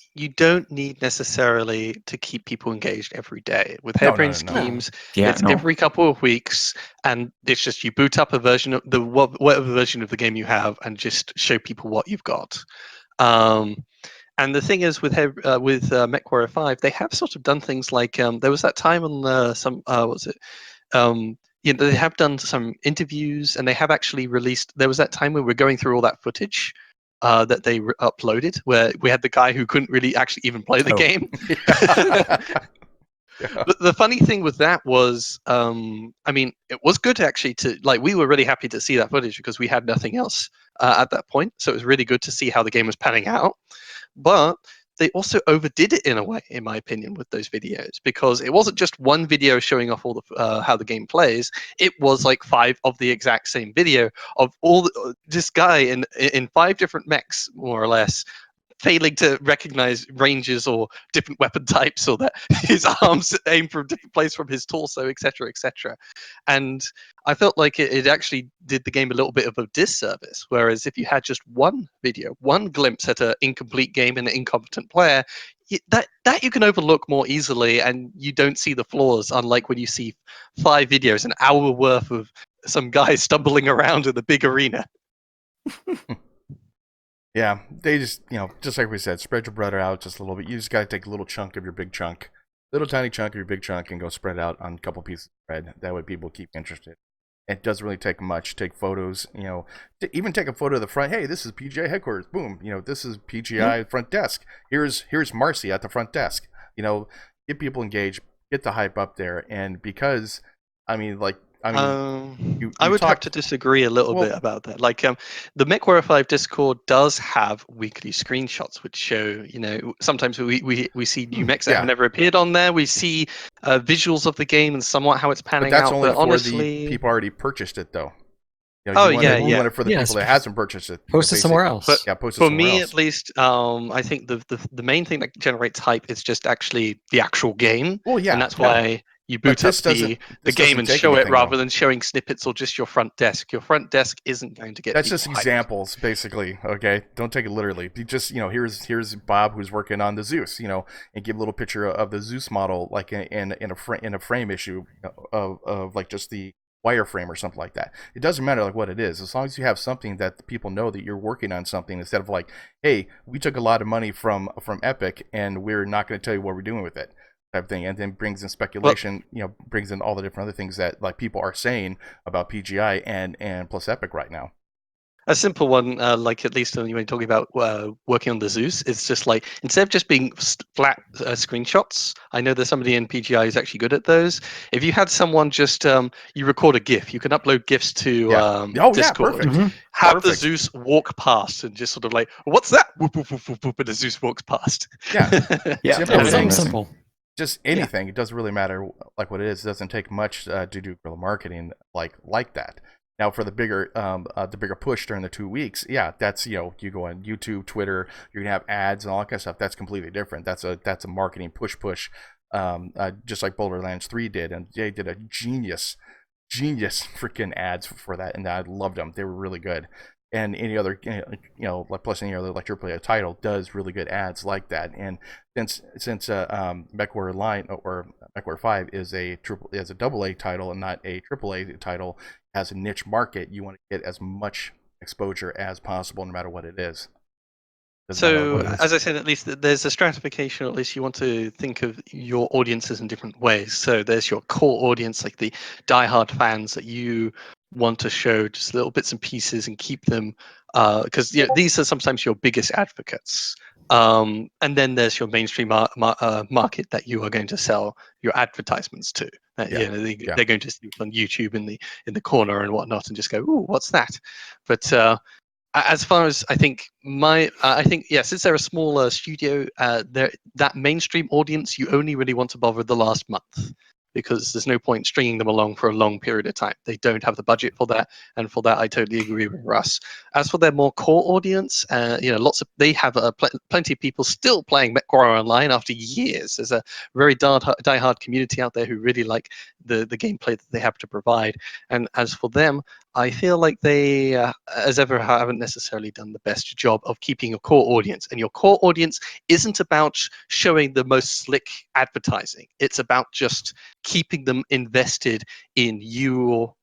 need necessarily to keep people engaged every day with No, harebrained no, no. schemes. Yeah, It's no. every couple of weeks, and it's just you boot up a version of whatever version of the game you have, and just show people what you've got. And the thing is with Mechwarrior 5, they have sort of done things like there was that time on some what was it? They have done some interviews, and they have actually released. There was that time when we were going through all that footage that they uploaded, where we had the guy who couldn't really actually even play the Oh. game. Yeah. The funny thing with that was, I mean, it was good actually we were really happy to see that footage because we had nothing else at that point. So it was really good to see how the game was panning out. But they also overdid it in a way, in my opinion, with those videos, because it wasn't just one video showing off all the how the game plays. It was like 5 of the exact same video of this guy in 5 different mechs, more or less, failing to recognize ranges or different weapon types, or that his arms aim from a different place from his torso, etc., etc. And I felt like it actually did the game a little bit of a disservice. Whereas if you had just one video, one glimpse at an incomplete game and an incompetent player, that you can overlook more easily, and you don't see the flaws. Unlike when you see 5 videos, an hour worth of some guy stumbling around in the big arena. Yeah, they just, just like we said, spread your butter out just a little bit. You just got to take a little chunk of your big chunk, little tiny chunk of your big chunk, and go spread it out on a couple pieces of bread. That way people keep interested. It doesn't really take much. Take photos, even take a photo of the front. Hey, this is PGI headquarters. Boom. This is PGI front desk. Here's Marcy at the front desk. Get people engaged, get the hype up there. And because, I would have to disagree a little bit about that. Like, the Mechwarrior 5 Discord does have weekly screenshots which show, sometimes we see new mechs that have never appeared on there. We see visuals of the game and somewhat how it's panning but that's out. only But for honestly, the people already purchased it, though. You Oh, want yeah, it, yeah. You want it for the Yes, people that hasn't purchased it. Post it somewhere else. But Yeah, post it for somewhere me, else. at least, I think the main thing that generates hype is just actually the actual game. Well, yeah, and that's yeah. why you boot up the game and show it rather than showing snippets or just your front desk. Your front desk isn't going to get. That's just hyped. examples, basically. Okay, don't take it literally. You just, here's Bob who's working on the Zeus, and give a little picture of the Zeus model, like in a frame issue of like just the wireframe or something like that. It doesn't matter like what it is, as long as you have something that the people know that you're working on something, instead of like, hey, we took a lot of money from Epic and we're not going to tell you what we're doing with it, type thing. And then brings in speculation, brings in all the different other things that like people are saying about PGI and plus Epic right now. A simple one, like at least when you're talking about working on the Zeus, it's just like, instead of just being flat screenshots, I know there's somebody in PGI who's actually good at those. If you had someone just, you record a GIF, you can upload GIFs to Discord. Yeah, perfect. Have Perfect. the Zeus walk past and just sort of like, what's that? Whoop, whoop, whoop, whoop, whoop, and the Zeus walks past. Yeah. Something simple. Just anything. It doesn't really matter like what it is. It doesn't take much to do guerrilla marketing like that. Now, for the bigger push during the 2 weeks, yeah, that's you go on YouTube, Twitter, you're gonna have ads and all that kind of stuff. That's completely different. That's a marketing push, just like Borderlands 3 did, and they did a genius freaking ads for that, and I loved them. They were really good. And any other, plus any other like AAA title does really good ads like that. And since Mechwarrior Line or Mechwarrior 5 is a AA title and not a AAA title, has a niche market, you want to get as much exposure as possible, no matter what it is. So, as I said, at least there's a stratification, or at least you want to think of your audiences in different ways. So there's your core audience, like the diehard fans that you want to show just little bits and pieces and keep them, because these are sometimes your biggest advocates. And then there's your mainstream market that you are going to sell your advertisements to. They're going to see it on YouTube in the corner and whatnot, and just go, "Ooh, what's that?" But as far as I think, since they're a smaller studio, that mainstream audience, you only really want to bother the last month, because there's no point stringing them along for a long period of time. They don't have the budget for that, and for that, I totally agree with Russ. As for their more core audience, they have plenty of people still playing Mechwarrior Online after years. There's a very diehard community out there who really like the gameplay that they have to provide. And as for them, I feel like they, as ever, haven't necessarily done the best job of keeping a core audience. And your core audience isn't about showing the most slick advertising. It's about just keeping them invested in your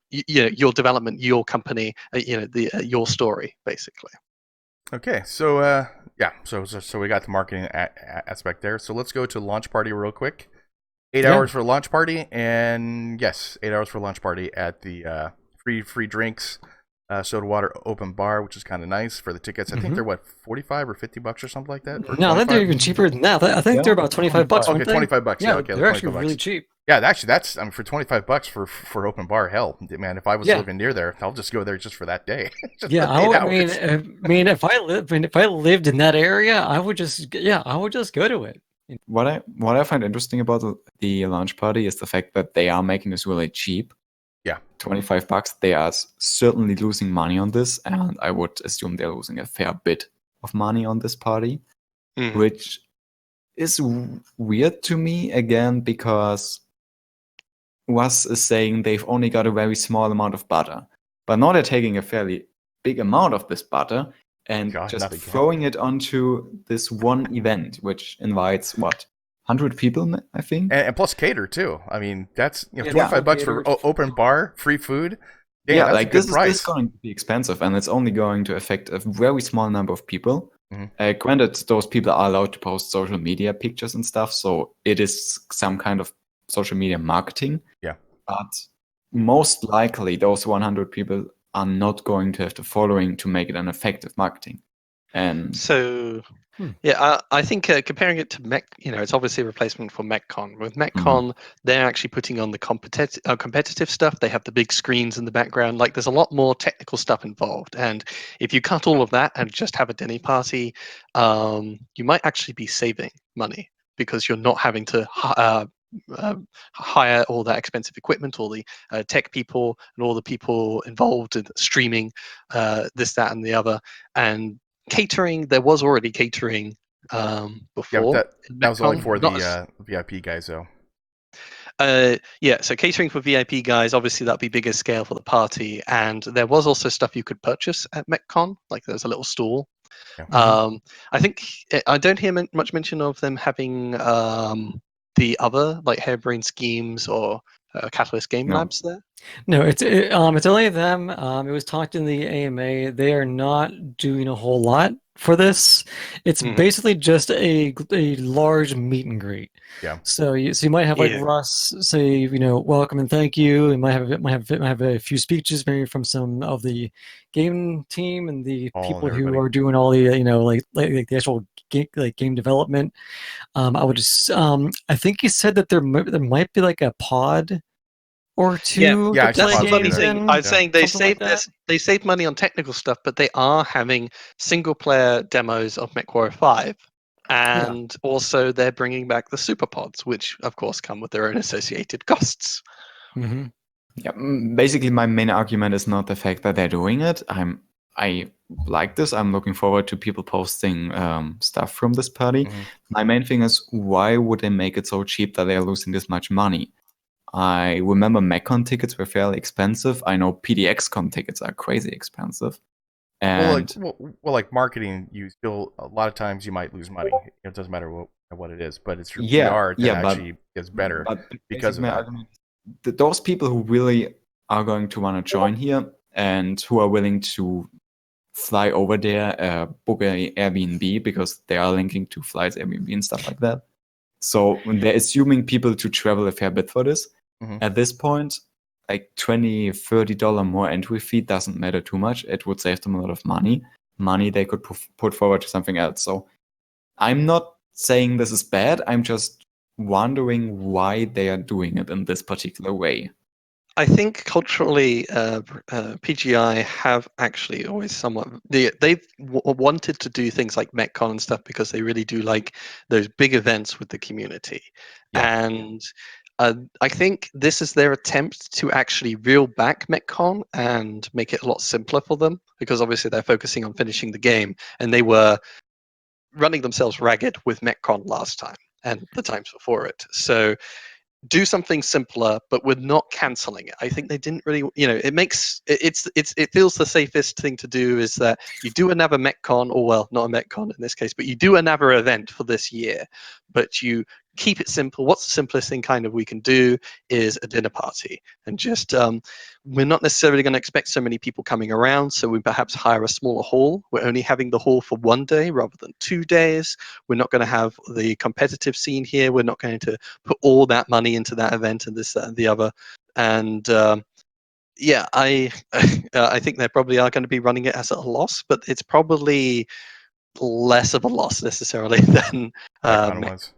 development, your company, your story, basically. Okay, so so we got the marketing aspect there. So let's go to launch party real quick. 8 hours for launch party, and yes, 8 hours for launch party at the free drinks, soda water open bar, which is kind of nice for the tickets. I think they're what, $45 or $50 or something like that. No, I think they're even cheaper than that. I think they're about $25. Okay, $25. Yeah, okay, they're actually really cheap. Yeah, actually, that's for $25 for open bar. Hell, man, if I was living near there, I'll just go there just for that day. I mean, if I lived in that area, I would just go to it. What I find interesting about the launch party is the fact that they are making this really cheap. Yeah, $25. They are certainly losing money on this, and I would assume they're losing a fair bit of money on this party, which is weird to me again, because Was is saying they've only got a very small amount of butter, but now they're taking a fairly big amount of this butter and just throwing it onto this one event, which invites 100 people, I think, and plus cater too. I mean, that's $25 for open bar, free food. Damn, that's a good price. This is going to be expensive, and it's only going to affect a very small number of people. Granted, those people are allowed to post social media pictures and stuff, so it is some kind of social media marketing. Yeah, but most likely those 100 people are not going to have the following to make it an effective marketing. And so, I think comparing it to Mech, it's obviously a replacement for MechCon. With MechCon, they're actually putting on the competitive stuff. They have the big screens in the background. Like, there's a lot more technical stuff involved. And if you cut all of that and just have a dinner party, you might actually be saving money, because you're not having to hire all that expensive equipment, all the tech people, and all the people involved in streaming, this, that, and the other. And catering, there was already catering before. Yeah, that was only for the VIP guys, though. So catering for VIP guys, obviously that'd be bigger scale for the party, and there was also stuff you could purchase at MechCon, like there's a little stall. I think I don't hear much mention of them having the other, like Harebrained Schemes or Catalyst Game Labs there. No, it's only them. It was talked in the AMA. They are not doing a whole lot for this. It's basically just a large meet and greet. Yeah. So you might have like Russ say, welcome and thank you. You might have a few speeches maybe from some of the game team and the people who are doing all the like the actual game development. I would just I think he said that there might be like a pod or two. Yeah, that's the funny thing. I'm saying they saved money on technical stuff, but they are having single player demos of Mechwarrior 5, and also they're bringing back the super pods, which of course come with their own associated costs. Yeah, basically my main argument is not the fact that they're doing it. I like this. I'm looking forward to people posting stuff from this party. My main thing is, why would they make it so cheap that they're losing this much money? I remember MechCon tickets were fairly expensive. I know PDXCon tickets are crazy expensive. And like marketing, you still, a lot of times you might lose money. It doesn't matter what it is, but it's your PR that actually is better because of that. Those people who really are going to want to join here and who are willing to fly over there, book an Airbnb, because they are linking to flights, Airbnb and stuff like that. So they're assuming people to travel a fair bit for this. At this point, like $20, $30 more entry fee doesn't matter too much. It would save them a lot of money they could put forward to something else. So I'm not saying this is bad. I'm just wondering why they are doing it in this particular way. I think culturally, PGI have actually always somewhat they've wanted to do things like MechCon and stuff because they really do like those big events with the community, Yeah. and I think this is their attempt to actually reel back MechCon and make it a lot simpler for them because obviously they're focusing on finishing the game, and they were running themselves ragged with MechCon last time and the times before it. So do something simpler, but we're not canceling it. I think they didn't really, it makes it feels the safest thing to do is that you do another MechCon, or well, not a MechCon in this case, but you do another event for this year, but you keep it simple. What's the simplest thing kind of we can do is a dinner party, and just we're not necessarily going to expect so many people coming around, so we perhaps hire a smaller hall. We're only having the hall for 1 day rather than 2 days. We're not going to have the competitive scene here. We're not going to put all that money into that event and this, that, and the other. And yeah, I think they probably are going to be running it as a loss, but it's probably less of a loss necessarily than MechCon was.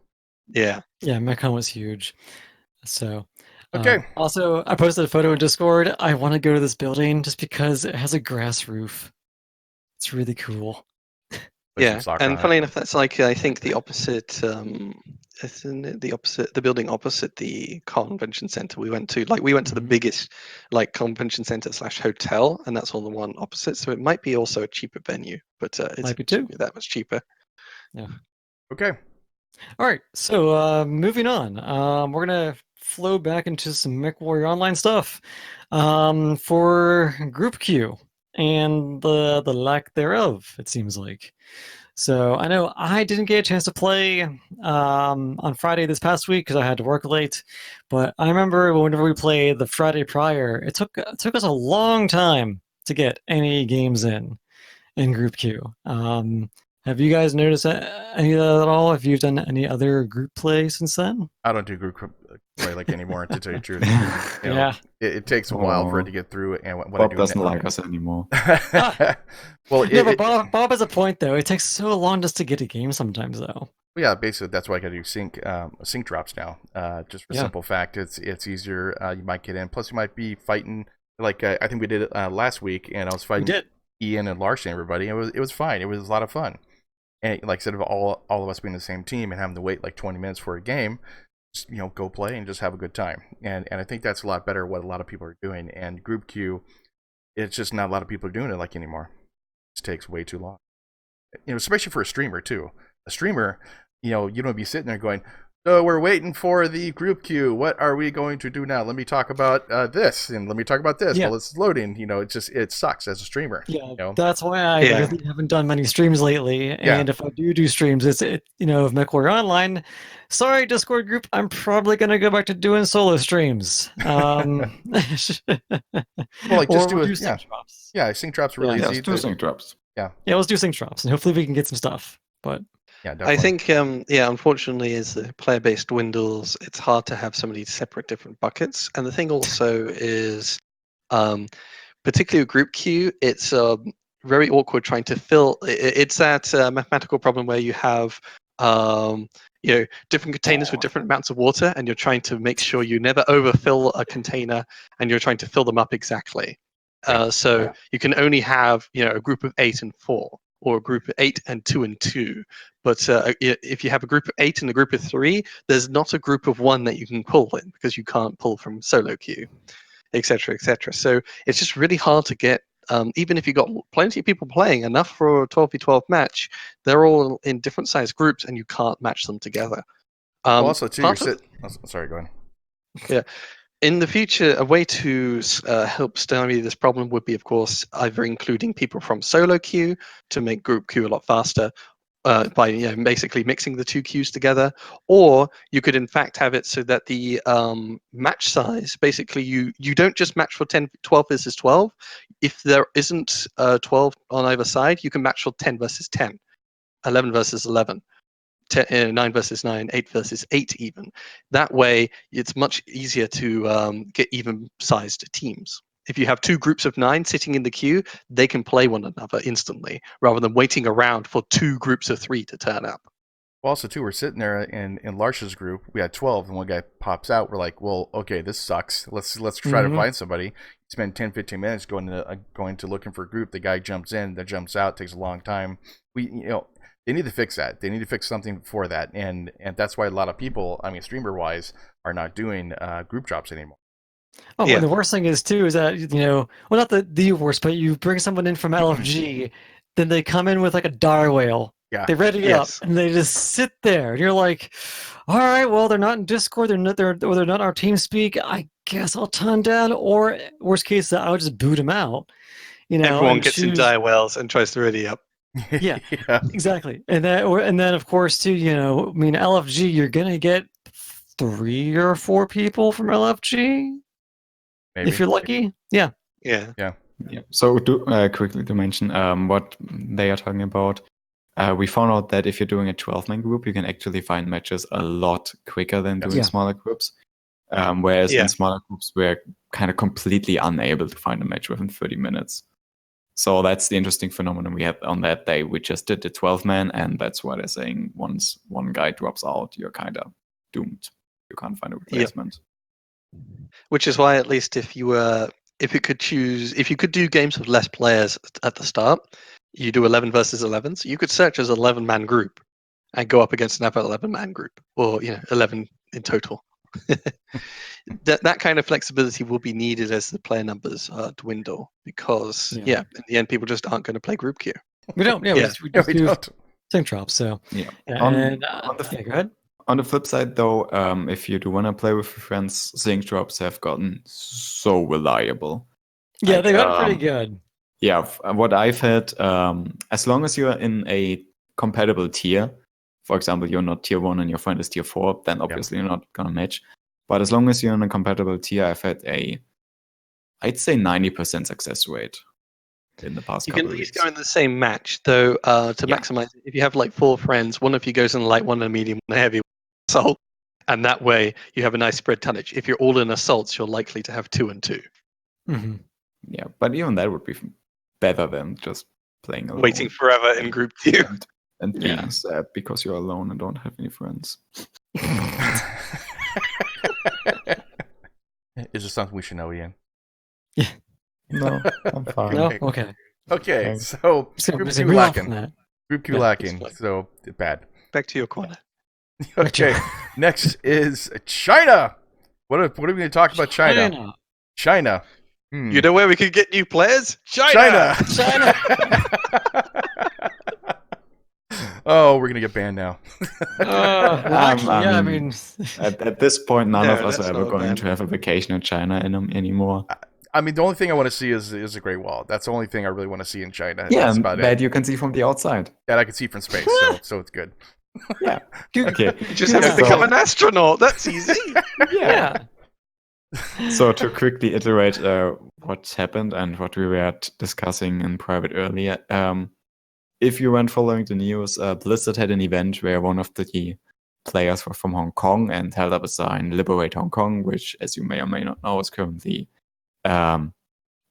yeah. Yeah, MechCon was huge. So, Okay. also, I posted a photo in Discord. I want to go to this building just because it has a grass roof. It's really cool. Put some Yeah, soccer and on funnily it. enough, that's like I think the opposite. Isn't it the opposite? The building opposite the convention center we went to. Like we went to the Mhm. biggest like convention center / hotel, and that's on the one opposite. So it might be also a cheaper venue, but it's Might be too. that much cheaper. Yeah. Okay. All right. So, moving on. We're gonna flow back into some Mechwarrior Online stuff. For Group Q and the lack thereof, it seems like. So I know I didn't get a chance to play on Friday this past week because I had to work late. But I remember whenever we played the Friday prior, it took us a long time to get any games in Group Q. Have you guys noticed any of that at all? Have you done any other group play since then? I don't do group play like anymore, to tell you the truth. You know, Yeah. it takes a while for it to Oh, get through, and what I Bob do doesn't like us anymore. well, No, but Bob has a point though. It takes so long just to get a game sometimes, though. yeah, basically that's why I got to do sync drops now. Just for Yeah. simple fact, it's easier. You might get in. Plus, you might be fighting like I think we did it last week, and I was We fighting did. Ian and Larson and everybody. It was fine. It was a lot of fun. And like instead of all of us being the same team and having to wait like 20 minutes for a game, just, go play and just have a good time. And I think that's a lot better what a lot of people are doing. And group queue, it's just not a lot of people are doing it like anymore. It just takes way too long. Especially for a streamer too. A streamer, you don't be sitting there going, so we're waiting for the group queue. What are we going to do now? Let me talk about this, and let me talk about this. Yeah. Well, it's loading. It sucks as a streamer. Yeah, that's why I Yeah. really haven't done many streams lately. And if I do streams, it's if Mechwarrior Online. Sorry, Discord group. I'm probably gonna go back to doing solo streams. Well, like or just do we'll it. do Yeah, sync drops. yeah. Sync drops are really Yeah. Yeah, easy. let's do sync drops. Yeah, let's do sync drops, and hopefully we can get some stuff. But Yeah, definitely. I think, unfortunately, as the player base dwindles, it's hard to have so many separate different buckets. And the thing also is, particularly with group queue, it's very awkward trying to fill. It's that mathematical problem where you have, different containers with different amounts of water, and you're trying to make sure you never overfill a container, and you're trying to fill them up exactly. So you can only have, a group of 8 and 4, or a group of 8 and 2 and 2. But if you have a group of 8 and a group of 3, there's not a group of 1 that you can pull in because you can't pull from solo queue, etc., etc. So it's just really hard to get. Even if you've got plenty of people playing, enough for a 12v12 match, they're all in different size groups and you can't match them together. Well, also too, part of- sorry, go ahead. Yeah. In the future, a way to help stymie this problem would be, of course, either including people from solo queue to make group queue a lot faster, by basically mixing the two queues together, or you could in fact have it so that the match size, basically you don't just match for 12 versus 12. If there isn't 12 on either side, you can match for 10 versus 10, 11 versus 11. 9 versus 9, 8 versus 8 even. That way, it's much easier to get even-sized teams. If you have 2 groups of 9 sitting in the queue, they can play one another instantly, rather than waiting around for 2 groups of 3 to turn up. Well, also too, we're sitting there in Larsh's group. We had 12, and one guy pops out. We're like, well, okay, this sucks. Let's try to find somebody. Spend 10, 15 minutes going to looking for a group. The guy jumps in, then jumps out. Takes a long time. They need to fix that. They need to fix something for that, and that's why a lot of people, I mean, streamer wise, are not doing group drops anymore. Oh, and the worst thing is too is that well, not the worst, but you bring someone in from LFG, then they come in with like a dire whale. Yeah. They ready up and they just sit there, and you're like, all right, well, they're not in Discord, they're not on our TeamSpeak. I guess I'll turn down, or worst case, I would just boot them out. Everyone gets in dire whales and tries to ready up. Yeah, exactly. And then of course too, I mean, LFG, you're gonna get 3 or 4 people from LFG. Maybe. If you're lucky. Yeah. So quickly to mention what they are talking about. We found out that if you're doing a 12-man group, you can actually find matches a lot quicker than doing smaller groups. Whereas in smaller groups, we're kind of completely unable to find a match within 30 minutes. So that's the interesting phenomenon we had on that day. We just did the 12-man, and that's why they're saying once one guy drops out, you're kind of doomed. You can't find a replacement. Which is why, at least if you could do games with less players at the start, you do 11 versus 11. So you could search as an 11-man group and go up against another 11-man group, or 11 in total. that kind of flexibility will be needed as the player numbers dwindle, because in the end, people just aren't going to play group queue. We don't. We just do sync drops. So go ahead. On the flip side, though, if you do want to play with your friends, sync drops have gotten so reliable. Yeah, they got pretty good. Yeah, what I've had, as long as you're in a compatible tier, for example, you're not tier 1 and your friend is tier 4, then obviously you're not going to match. But as long as you're in a compatible tier, I've had I'd say 90% success rate in the past couple of weeks. You can at least go in the same match, though, to maximize it. If you have like 4 friends, one of you goes in light, one in a medium, one in a heavy assault, and that way you have a nice spread tonnage. If you're all in assaults, you're likely to have 2 and 2. Mm-hmm. Yeah, but even that would be better than just playing alone. Waiting forever in group queue. And being sad because you're alone and don't have any friends. Is this something we should know, Ian? Yeah. No, I'm fine. No? Okay. Okay, so group Q lacking. Group Q lacking, so bad. Back to your corner. Okay, next is China. What are we going to talk about China. You know where we could get new players? China! Oh, we're going to get banned now. I mean... At this point, none of us are ever going to have a vacation in China anymore. I mean, the only thing I want to see is a Great Wall. That's the only thing I really want to see in China. Yeah, that's about that you can see from the outside. That I can see from space, so it's good. Yeah. Okay. You just have to become an astronaut. That's easy. Yeah. So to quickly iterate what's happened and what we were discussing in private earlier, if you weren't following the news, Blizzard had an event where one of the players were from Hong Kong and held up a sign, "Liberate Hong Kong," which, as you may or may not know, is currently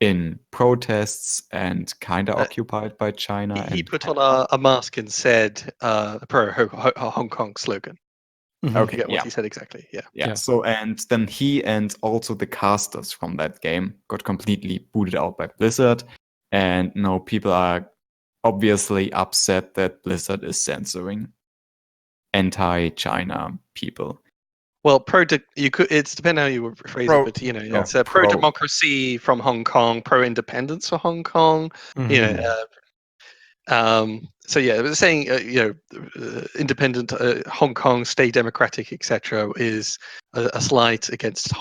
in protests and kind of occupied by China. He put on a mask and said pro Hong Kong slogan. Okay, what he said exactly. Yeah. So, and then he and also the casters from that game got completely booted out by Blizzard, and now people are obviously upset that Blizzard is censoring anti-China people. Well, it's depending how you phrase it, but it's a pro-democracy from Hong Kong, pro-independence for Hong Kong. So yeah, it was saying independent Hong Kong, stay democratic, etc. is a slight against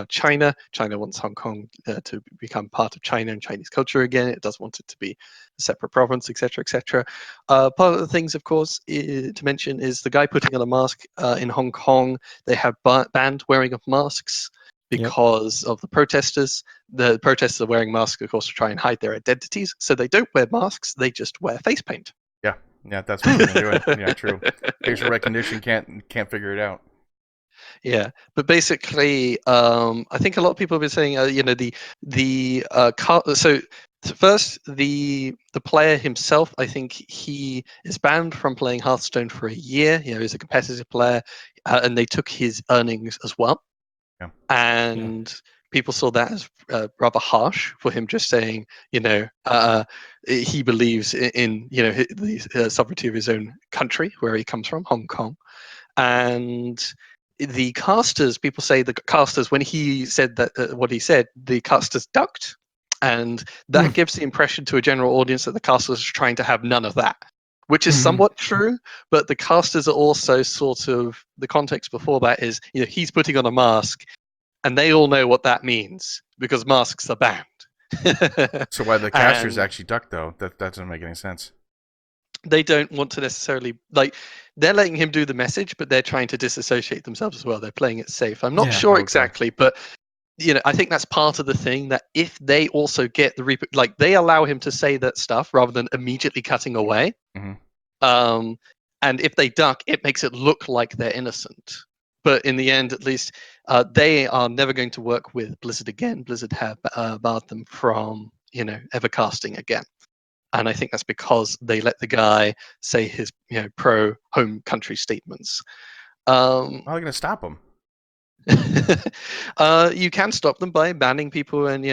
China. China wants Hong Kong to become part of China and Chinese culture again. It does want it to be a separate province, etc., etc. Part of the things, of course, to mention is the guy putting on a mask in Hong Kong. They have banned wearing of masks because of the protesters. The protesters are wearing masks, of course, to try and hide their identities. So they don't wear masks; they just wear face paint. Yeah, that's what they're doing. Yeah, true. Facial recognition can't figure it out. Yeah, but basically, I think a lot of people have been saying, so First, the player himself, I think he is banned from playing Hearthstone for a year. He's a competitive player, and they took his earnings as well. Yeah. And people saw that as rather harsh for him just saying, he believes in the sovereignty of his own country, where he comes from, Hong Kong. And the casters, people say the casters, when he said that, what he said, the casters ducked. And that gives the impression to a general audience that the casters are trying to have none of that, which is somewhat true. But the casters are also sort of, the context before that is, he's putting on a mask, and they all know what that means because masks are banned. So why the casters And actually ducked though? That doesn't make any sense. they don't want to necessarily, they're letting him do the message, but they're trying to disassociate themselves as well. They're playing it safe. I'm not sure Okay. exactly, but I think that's part of the thing, that if they also get they allow him to say that stuff rather than immediately cutting away. Mhm. And if they duck, it makes it look like they're innocent. But in the end, at least, they are never going to work with Blizzard again. Blizzard have barred them from, ever casting again. And I think that's because they let the guy say his, pro home country statements. How are they going to stop him? You can stop them by banning people and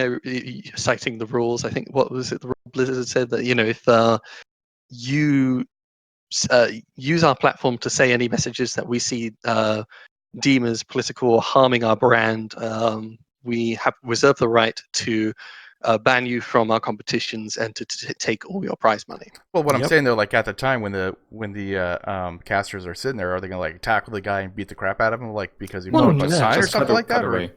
citing the rules. I think, what was it? The rule Blizzard said that if you use our platform to say any messages that we see deem as political or harming our brand, we have reserved the right to ban you from our competitions and to take all your prize money. Well, what I'm saying though, like at the time when the casters are sitting there, are they gonna like tackle the guy and beat the crap out of him, like because he wrote a sign or something like that? Or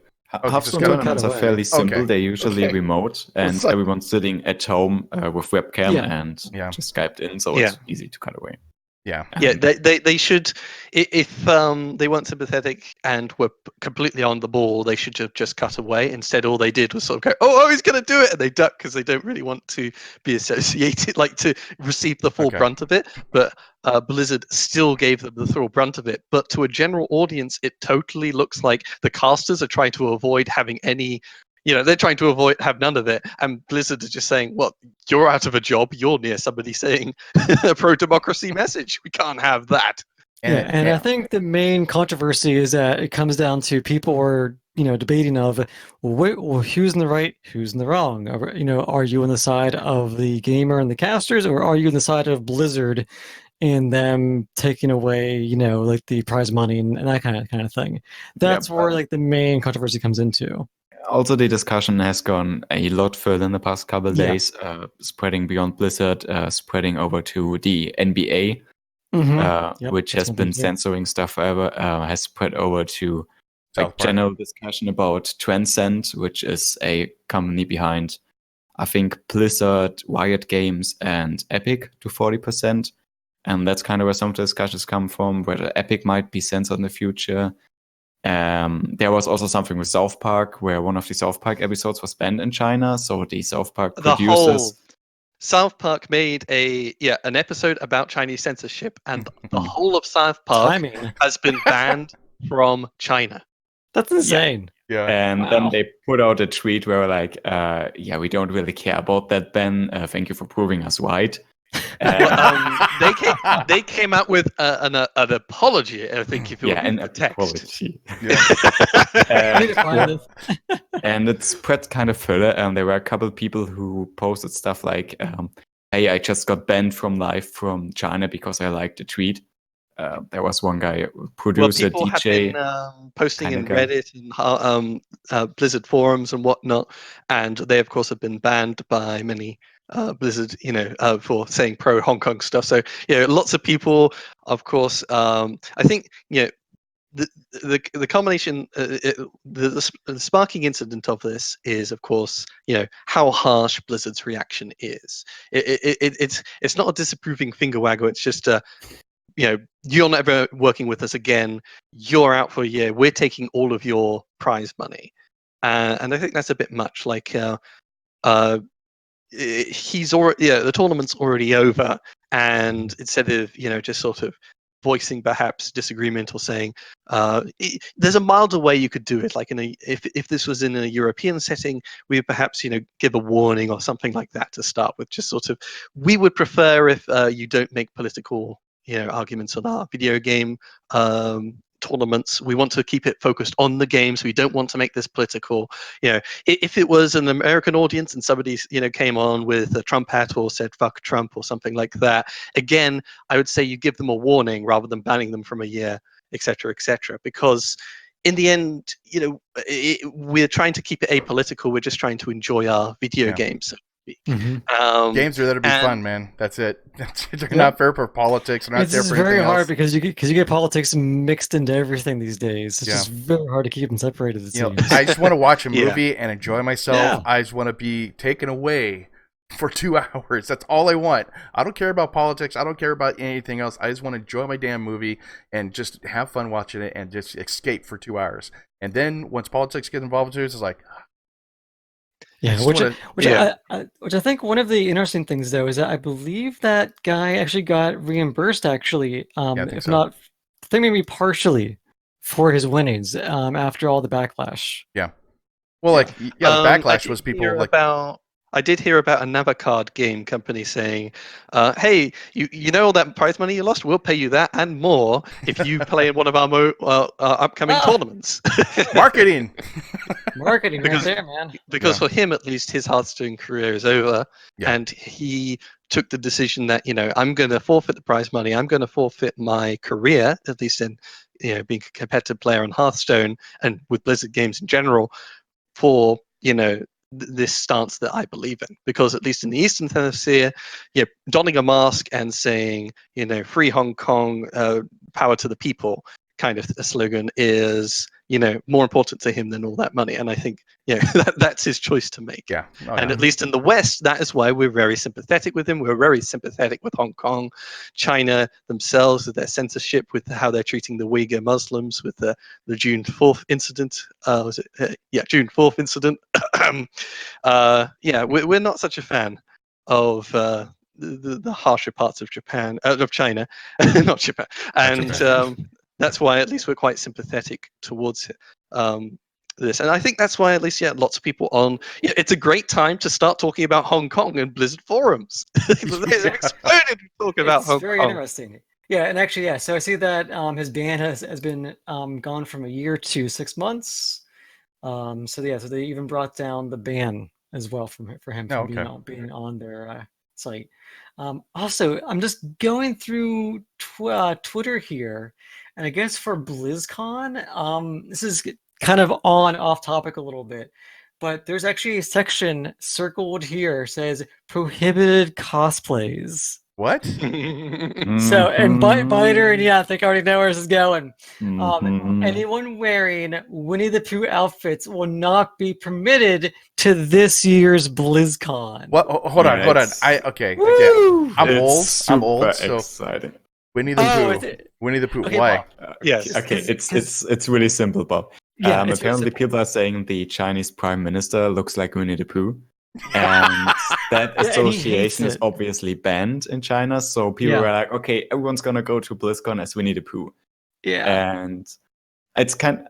Hearthstone cut tournaments are away. fairly simple. Okay. They're usually Okay. remote, and It's like- everyone's sitting at home with webcam and Yeah. just Skyped in, so Yeah. it's easy to cut away. Yeah. Yeah, And they should, if they weren't sympathetic and were completely on the ball, they should have just cut away. Instead, all they did was sort of go, oh, he's going to do it, and they duck because they don't really want to be associated, like to receive the full Okay. brunt of it. But Blizzard still gave them the full brunt of it. But to a general audience, it totally looks like the casters are trying to avoid having any. They're trying to have none of it, and Blizzard is just saying, "Well, you're out of a job. You're near somebody saying a pro-democracy message. We can't have that." And I think the main controversy is that it comes down to people are, debating of, who's in the right, who's in the wrong. Are you on the side of the gamer and the casters, or are you on the side of Blizzard and them taking away, like the prize money and that kind of thing? That's where like the main controversy comes into. Also, the discussion has gone a lot further in the past couple of days, spreading beyond Blizzard, spreading over to the NBA, which has been censoring stuff forever, has spread over to general discussion about Transcend, which is a company behind, I think, Blizzard, Riot Games, and Epic to 40%. And that's kind of where some of the discussions come from, whether Epic might be censored in the future. There was also something with South Park, where one of the South Park episodes was banned in China. So the South Park producers... South Park made an episode about Chinese censorship, and the whole of South Park has been banned from China. That's insane. Yeah. And then they put out a tweet where like, we don't really care about that ban. Thank you for proving us right. They came out with an apology, I think, if you will read the text. And it spread kind of further. And there were a couple of people who posted stuff like, hey, I just got banned from live from China because I liked the tweet. There was one guy, producer, people DJ, have been posting in Reddit and Blizzard forums and whatnot, and they of course have been banned by many Blizzard, for saying pro Hong Kong stuff. So lots of people, of course. I think the combination, the sparking incident of this is, of course, how harsh Blizzard's reaction is. It's not a disapproving finger waggle. It's just you're never working with us again. You're out for a year. We're taking all of your prize money, and I think that's a bit much. Like, he's already, the tournament's already over, and instead of just sort of voicing perhaps disagreement or saying there's a milder way you could do it. Like if this was in a European setting, we would perhaps give a warning or something like that to start with. Just sort of, we would prefer if you don't make political arguments on our video game tournaments. We want to keep it focused on the games. We don't want to make this political. If it was an American audience and somebody came on with a Trump hat or said fuck Trump or something like that, again, I would say you give them a warning rather than banning them from a year, etc., because in the end, we're trying to keep it apolitical. We're just trying to enjoy our video games, so to speak. Games are there to be fun, man. That's it. They're not fair for politics. They're not there It's for very anything hard else. because you get politics mixed into everything these days. It's just very hard to keep them separated. It seems. I just want to watch a movie and enjoy myself. Yeah. I just want to be taken away for 2 hours. That's all I want. I don't care about politics. I don't care about anything else. I just want to enjoy my damn movie and just have fun watching it and just escape for 2 hours. And then once politics gets involved, it's like, yeah, which I think one of the interesting things though is that I believe that guy actually got reimbursed if not, I think maybe partially for his winnings after all the backlash. Yeah. Well, the backlash was people like. I did hear about a Navicard game company saying, hey, you know all that prize money you lost? We'll pay you that and more if you play in one of our upcoming tournaments. Marketing right there, man. Because for him, at least, his Hearthstone career is over. Yeah. And he took the decision that, I'm going to forfeit the prize money. I'm going to forfeit my career, at least in being a competitive player on Hearthstone and with Blizzard games in general, for, this stance that I believe in, because at least in the Eastern Hemisphere, donning a mask and saying, free Hong Kong, power to the people, kind of a slogan is, more important to him than all that money. And I think, that's his choice to make. Yeah. And at least in the West, that is why we're very sympathetic with him. We're very sympathetic with Hong Kong, China themselves, with their censorship, with how they're treating the Uyghur Muslims, with the June 4th incident. June 4th incident. We're not such a fan of the harsher parts of Japan, of China, not Japan. And that's why at least we're quite sympathetic towards this. And I think that's why at least, lots of people on, it's a great time to start talking about Hong Kong in Blizzard forums. They're exploded to talk about Hong Kong. It's very interesting. Yeah, and actually, so I see that his ban has been gone from a year to 6 months. So they even brought down the ban as well for him being on their site. Also, I'm just going through Twitter here, and I guess for BlizzCon, this is kind of off topic a little bit, but there's actually a section circled here says prohibited cosplays. What? So, and Biter, and I think I already know where this is going. Anyone wearing Winnie the Pooh outfits will not be permitted to this year's BlizzCon. What? Hold on. Woo! I'm old. So exciting. Winnie the Pooh. Winnie the Pooh. Okay, why? Yes. Okay, it's really simple, Bob. Yeah, apparently, people are saying the Chinese Prime Minister looks like Winnie the Pooh. And that association is obviously banned in China. So people were like, okay, everyone's going to go to BlizzCon as Winnie the Pooh. Yeah. And it's kind of,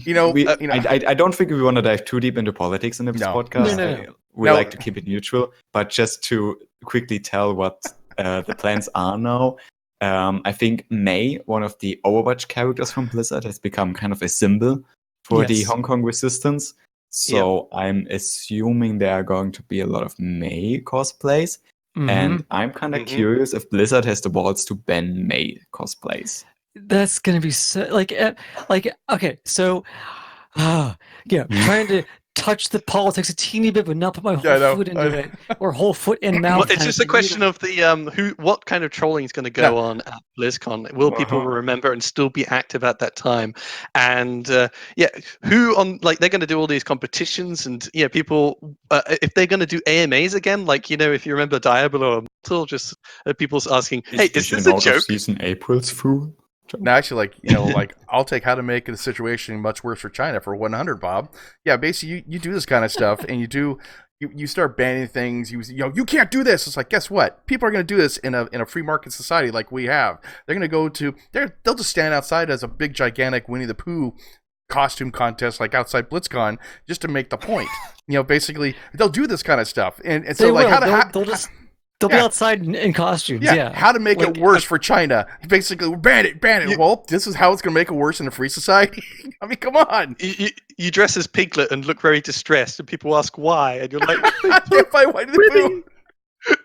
I don't think we want to dive too deep into politics in this podcast. No. We like to keep it neutral. But just to quickly tell what the plans are now, I think Mei, one of the Overwatch characters from Blizzard, has become kind of a symbol for the Hong Kong resistance. So I'm assuming there are going to be a lot of Mei cosplays. And I'm kind of curious if Blizzard has the balls to ban Mei cosplays. That's going to be so, okay, so, trying to touch the politics a teeny bit, but not put my whole foot into it, or whole foot in mouth. Well, it's just a question of the what kind of trolling is going to go on at BlizzCon. Will people remember and still be active at that time? And who on they're going to do all these competitions, and people if they're going to do AMAs again, if you remember Diablo or Mortal, just people's asking, hey, is this a joke? Season April's Fool. No, actually, I'll take how to make the situation much worse for China for 100, Bob. Yeah, basically, you do this kind of stuff, and you do you start banning things. You can't do this. It's like, guess what? People are going to do this in a free market society like we have. They're going to go to they'll just stand outside as a big gigantic Winnie the Pooh costume contest like outside BlizzCon just to make the point. Basically they'll do this kind of stuff. And so like they'll be outside in costumes. Yeah. How to make it worse for China? Basically, ban it. Well, this is how it's going to make it worse in a free society. I mean, come on. You dress as Piglet and look very distressed, and people ask why, and you're like, I can't find Winnie the Pooh.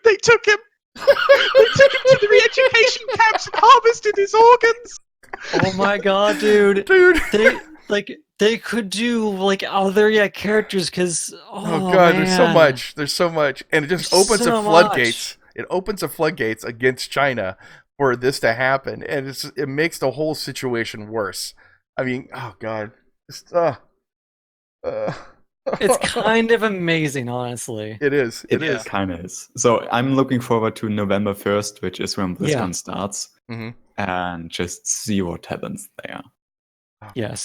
They took him. They took him to the re-education camps and harvested his organs. Oh my god, dude. They could do like other characters because oh god, man. there's so much, and it just opens the floodgates. It opens the floodgates against China for this to happen, and it makes the whole situation worse. I mean, oh god, it's kind of amazing, honestly. It is. It kind of is. So I'm looking forward to November 1st, which is when BlizzCon starts, and just see what happens there. Yeah.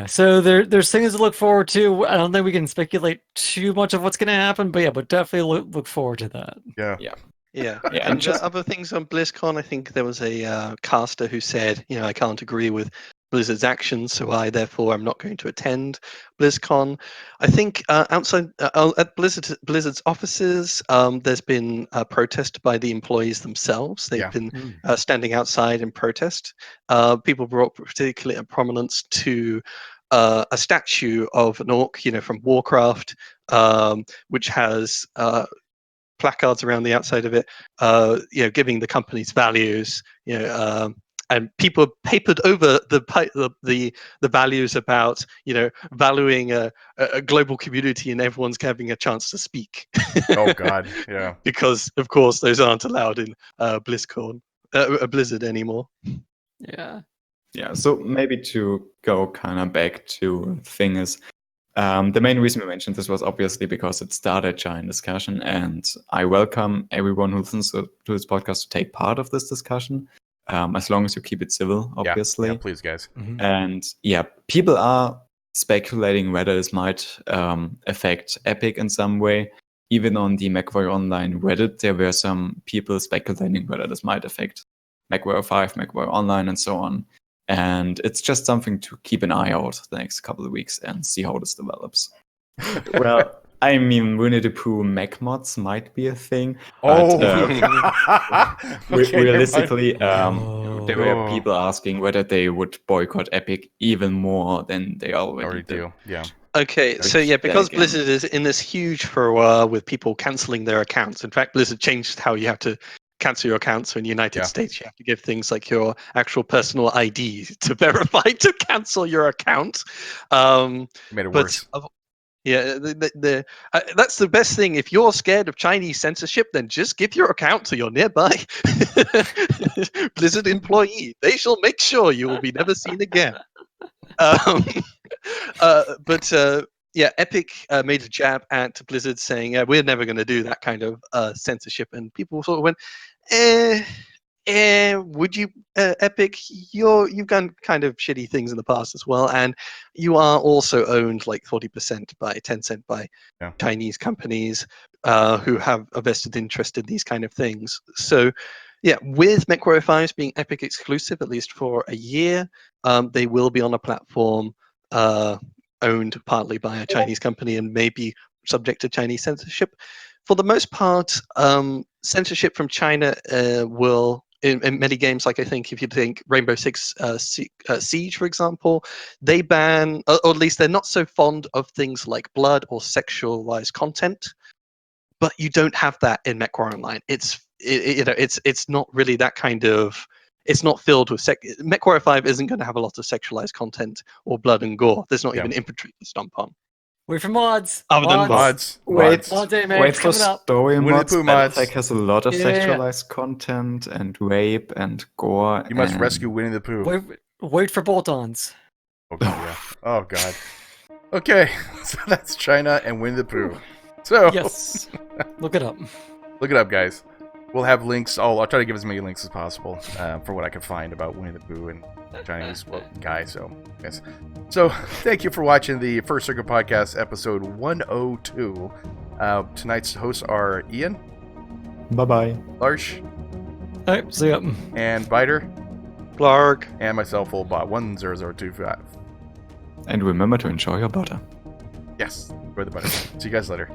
So there's things to look forward to. I don't think we can speculate too much of what's going to happen, but definitely look forward to that. Yeah. And just other things on BlizzCon, I think there was a caster who said, I can't agree with Blizzard's actions, so I therefore am not going to attend BlizzCon. I think outside at Blizzard's offices, there's been a protest by the employees themselves. They've been standing outside in protest. People brought particular prominence to a statue of an orc, from Warcraft, which has placards around the outside of it, giving the company's values, and people papered over the values about valuing a global community and everyone's having a chance to speak. Oh god, yeah. Because of course those aren't allowed in Blizzard anymore. Yeah. Yeah. So maybe to go kind of back to the thing is, the main reason we mentioned this was obviously because it started a giant discussion, and I welcome everyone who listens to this podcast to take part of this discussion. As long as you keep it civil, obviously. Yeah, please, guys. And people are speculating whether this might affect Epic in some way. Even on the Mechwarrior Online Reddit, there were some people speculating whether this might affect Mechwarrior 5, Mechwarrior Online, and so on. And it's just something to keep an eye out the next couple of weeks and see how this develops. Well, I mean, Winnie the Pooh mech mods might be a thing. But, realistically, there were people asking whether they would boycott Epic even more than they already do. Yeah. Okay, so because Blizzard is in this huge furore with people canceling their accounts. In fact, Blizzard changed how you have to cancel your accounts. So in the United States, you have to give things like your actual personal ID to verify to cancel your account. Made it worse. Yeah, that's the best thing. If you're scared of Chinese censorship, then just give your account to your nearby Blizzard employee. They shall make sure you will be never seen again. Epic made a jab at Blizzard saying, we're never going to do that kind of censorship. And people sort of went, would you, Epic? You've done kind of shitty things in the past as well, and you are also owned like 40% by Tencent by Chinese companies who have a vested interest in these kind of things. So, with Mechwarrior 5 being Epic exclusive at least for a year, they will be on a platform owned partly by a Chinese company and maybe subject to Chinese censorship. For the most part, censorship from China will. In many games, like I think if you think Rainbow Six Siege, for example, they ban, or at least they're not so fond of things like blood or sexualized content. But you don't have that in Mechwarrior Online. It's not really that kind of. It's not filled with Mechwarrior 5 isn't going to have a lot of sexualized content or blood and gore. There's not even infantry to stomp on. Wait for mods. Other than mods. Wait for story mods. Mods. Like has a lot of sexualized content and rape and gore. You must rescue Winnie the Pooh. Wait for bolt-ons. Oh god. Oh god. Okay, so that's China and Winnie the Pooh. So yes, look it up. Look it up, guys. we'll have links. I'll try to give as many links as possible for what I can find about Winnie the Pooh and Chinese guy. So, yes. So, thank you for watching the First Circuit Podcast, episode 102. Tonight's hosts are Ian. Bye-bye. Larsh. All right, see ya. And Biter. Blarg. And myself, Oldbot 10025. And remember to enjoy your butter. Yes, enjoy the butter. See you guys later.